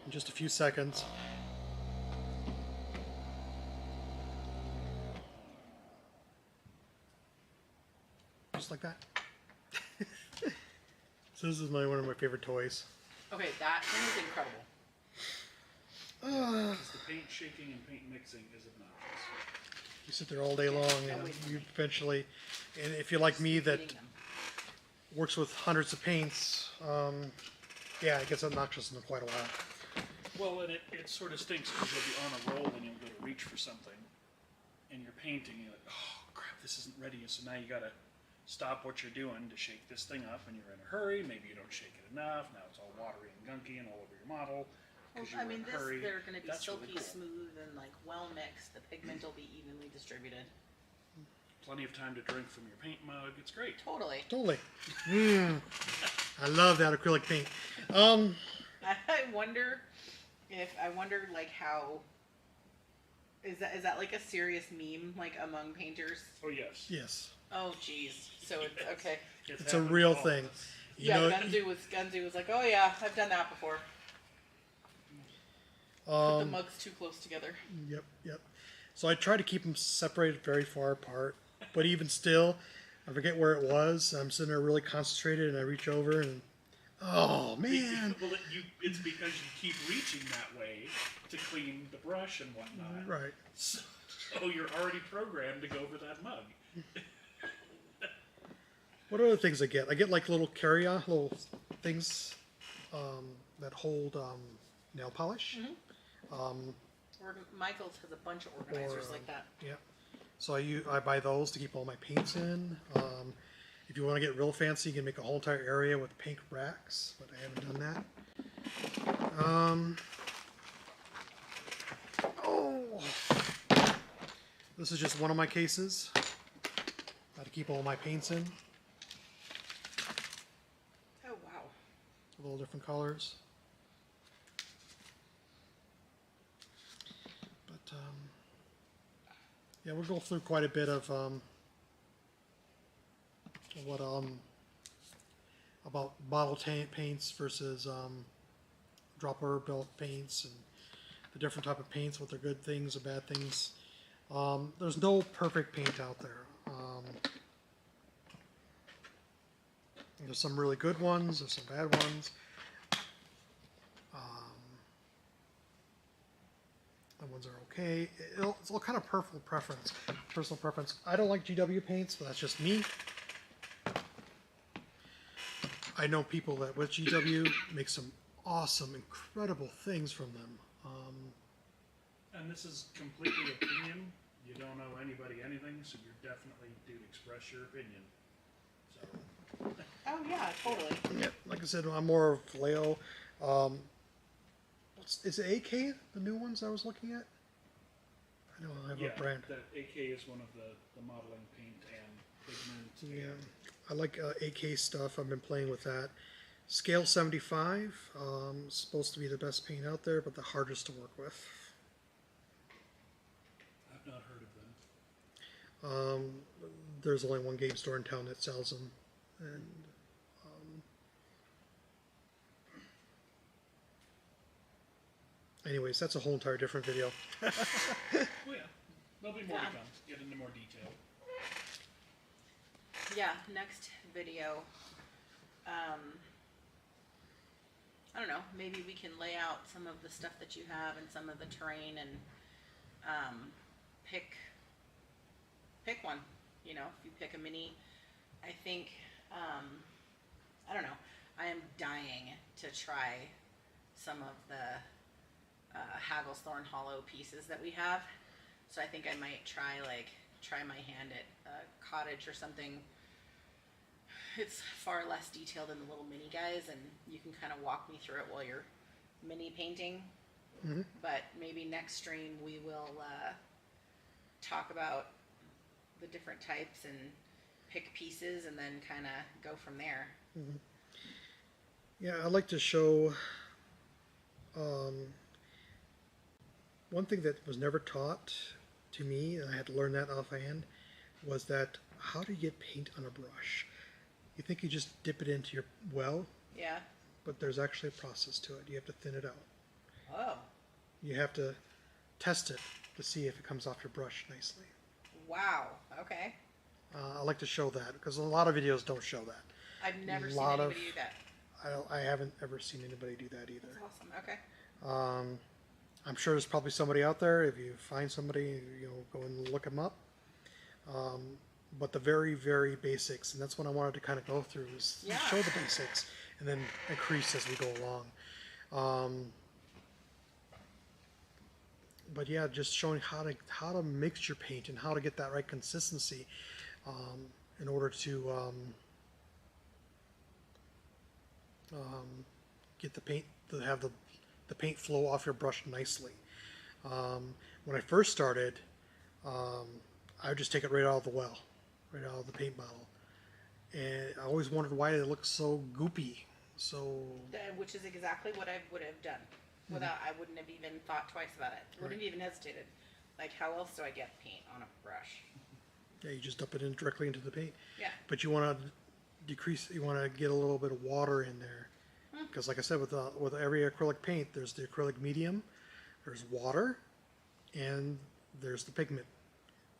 in just a few seconds. Just like that. So this is one of my favorite toys. Okay, that thing is incredible. Because the paint shaking and paint mixing is obnoxious. You sit there all day long, and wait. you eventually, and if you're like me that Eating them. works with hundreds of paints, yeah, it gets obnoxious in quite a while. Well, and it sort of stinks because you'll be on a roll and you'll go to reach for something, and you're painting, and you're like, oh crap, this isn't ready, so now you gotta stop what you're doing to shake this thing up, and you're in a hurry. Maybe you don't shake it enough. Now it's all watery and gunky and all over your model. Well, 'Cause you I were mean, in a hurry. they're going to be That's silky really cool. smooth and like well mixed. The pigment will be evenly distributed. Plenty of time to drink from your paint mug. It's great. Totally. Totally. I love that acrylic paint. I wonder like how is that like a serious meme like among painters? Oh yes. Yes. Oh geez. So it's okay. It's a happened real to all thing. of us. You Yeah, know, Gunzu was like, oh yeah, I've done that before. Put the mugs too close together. Yep. So I try to keep them separated very far apart, but even still, I forget where it was. I'm sitting there really concentrated, and I reach over and, oh man, Well, it's because you keep reaching that way to clean the brush and whatnot. right. So you're already programmed to go for that mug. What other things I get? I get like little carry-on, little things that hold nail polish. Michael's has a bunch of organizers like that. Yeah. So I buy those to keep all my paints in. If you want to get real fancy, you can make a whole entire area with paint racks, but I haven't done that. Oh, this is just one of my cases. To keep all my paints in, Oh wow. little different colors. But yeah, we'll go through quite a bit of what about bottle paints versus dropper built paints and the different type of paints, what their good things or bad things. There's no perfect paint out there. There's some really good ones, there's some bad ones. The ones are okay. It's all kind of personal preference. I don't like GW paints, but that's just me. I know people that with GW make some awesome, incredible things from them. And this is completely opinion. You don't know anybody anything, so you're definitely due to express your opinion. So. Oh yeah, totally. Yeah, like I said, I'm more of Leo. Is it AK, the new ones I was looking at? I don't have a brand. The AK is one of the modeling paint and pigment. Yeah, I like AK stuff. I've been playing with that. Scale 75, supposed to be the best paint out there, but the hardest to work with. I've not heard of them. There's only one game store in town that sells them, and anyways, that's a whole entire different video. Well, yeah, there'll be more to Yeah. come. Get into more detail. Yeah, next video. I don't know, maybe we can lay out some of the stuff that you have and some of the terrain and pick one. You know, if you pick a mini, I think, I don't know, I am dying to try some of the Hagglesthorn Hollow pieces that we have. So I think I might try my hand at a cottage or something. It's far less detailed than the little mini guys, and you can kind of walk me through it while you're mini painting. Mhm. But maybe next stream we will talk about the different types and pick pieces and then kind of go from there. Yeah, I'd like to show one thing that was never taught to me, and I had to learn that offhand, was that how do you get paint on a brush? You think you just dip it into your well, Yeah. but there's actually a process to it. You have to thin it out. Oh. You have to test it to see if it comes off your brush nicely. Wow. Okay. I like to show that because a lot of videos don't show that. I've never seen Lot of- anybody do that. I haven't ever seen anybody do that either. That's awesome. Okay. I'm sure there's probably somebody out there. If you find somebody, go and look them up. But the very, very basics, and that's what I wanted to kind of go through, is Yeah. show the basics and then increase as we go along. But yeah, just showing how to mix your paint and how to get that right consistency. in order to get the paint to have the paint flow off your brush nicely. When I first started, I would just take it right out of the well, right out of the paint bottle, and I always wondered why it looked so goopy. So, Which is exactly what I would have done. Without, I wouldn't have even thought twice about it. Wouldn't have even hesitated. Like, how else do I get paint on a brush? yeah, you just dump it in directly into the paint. Yeah. But you want to decrease. You want to get a little bit of water in there, because, like I said, with every acrylic paint, there's the acrylic medium, there's water, and there's the pigment.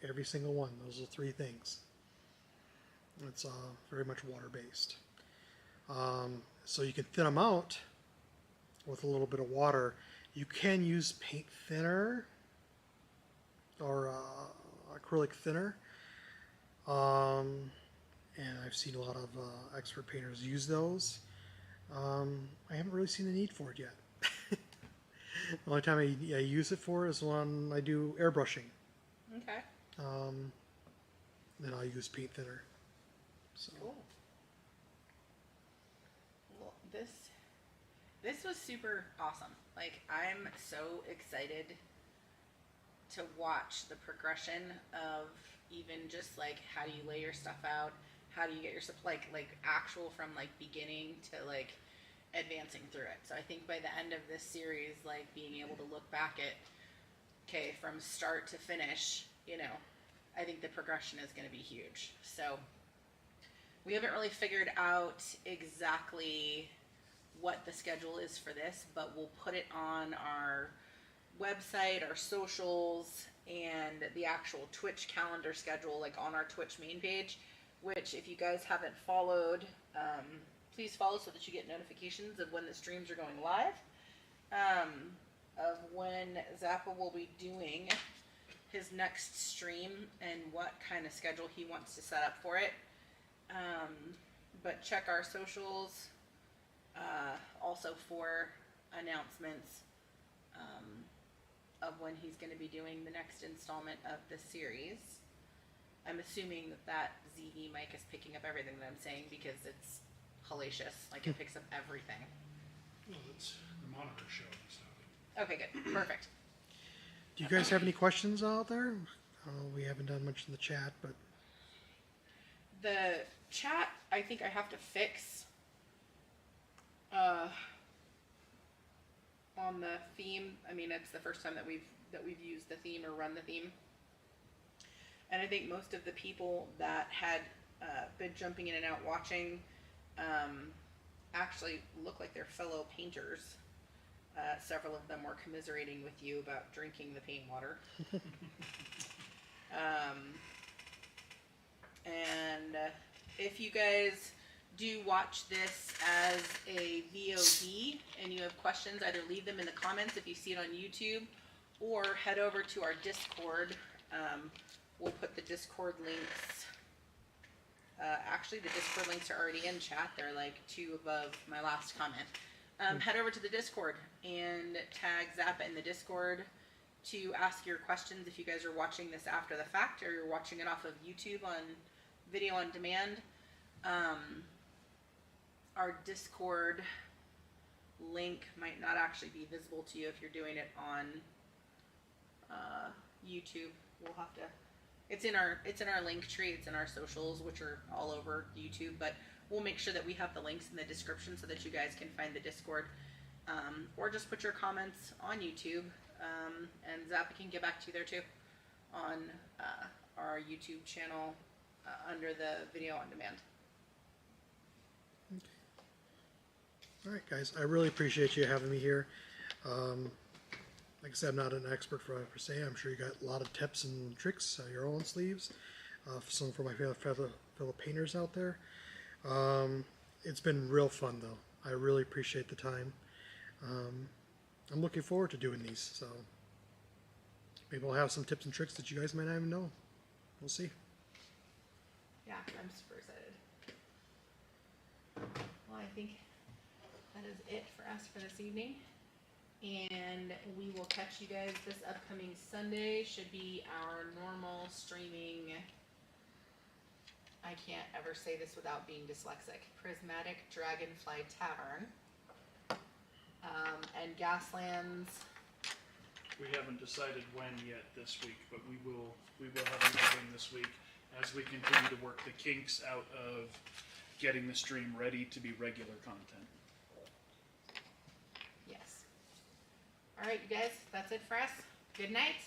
Every single one. Those are three things. It's very much water based. So you can thin them out with a little bit of water. You can use paint thinner or acrylic thinner. And I've seen a lot of expert painters use those. I haven't really seen the need for it yet. The only time I use it for is when I do airbrushing. Okay. Then I'll use paint thinner. So. Cool. Well, this was super awesome. Like, I'm so excited to watch the progression of even just like how do you lay your stuff out, how do you get your stuff like actual from like beginning to like advancing through it. So I think by the end of this series, like being able to look back at, okay, from start to finish, you know, I think the progression is going to be huge. So we haven't really figured out exactly what the schedule is for this, but we'll put it on our website, our socials, and the actual Twitch calendar schedule, like on our Twitch main page, which if you guys haven't followed, please follow so that you get notifications of when the streams are going live, of when Zappa will be doing his next stream and what kind of schedule he wants to set up for it. But check our socials also for announcements of when he's going to be doing the next installment of the series. I'm assuming that ZV mic is picking up everything that I'm saying because it's hellacious. Like, it picks up everything. Well, it's the monitor show. So. Okay, good. Perfect. Do you guys have any questions out there? We haven't done much in the chat, but The chat, I think I have to fix on the theme. I mean, it's the first time that we've used the theme or run the theme, and I think most of the people that had been jumping in and out watching actually look like they're fellow painters. Several of them were commiserating with you about drinking the paint water. And if you guys do watch this as a VOD and you have questions, either leave them in the comments if you see it on YouTube, or head over to our Discord. We'll put the Discord links. Actually, the Discord links are already in chat. They're like 2 above my last comment. Head over to the Discord and tag Zappa in the Discord to ask your questions if you guys are watching this after the fact or you're watching it off of YouTube on video on demand. Our Discord link might not actually be visible to you if you're doing it on YouTube. We'll have to. It's in our link tree. It's in our socials, which are all over YouTube. But we'll make sure that we have the links in the description so that you guys can find the Discord, or just put your comments on YouTube, and Zappa can get back to you there too, on our YouTube channel under the video on demand. okay. All right, guys. I really appreciate you having me here. Like I said, I'm not an expert per se. I'm sure you got a lot of tips and tricks your own sleeves. Some for my fellow painters out there. It's been real fun, though. I really appreciate the time. I'm looking forward to doing these, so maybe we'll have some tips and tricks that you guys might not even know. We'll see. Yeah, I'm super excited. Well, I think that is it for us for this evening. And we will catch you guys this upcoming Sunday. Should be our normal streaming I can't ever say this without being dyslexic. Prismatic Dragonfly Tavern. And Gaslands. We haven't decided when yet this week, but we will have a meeting this week as we continue to work the kinks out of getting the stream ready to be regular content. Yes. All right, you guys, that's it for us. Good night.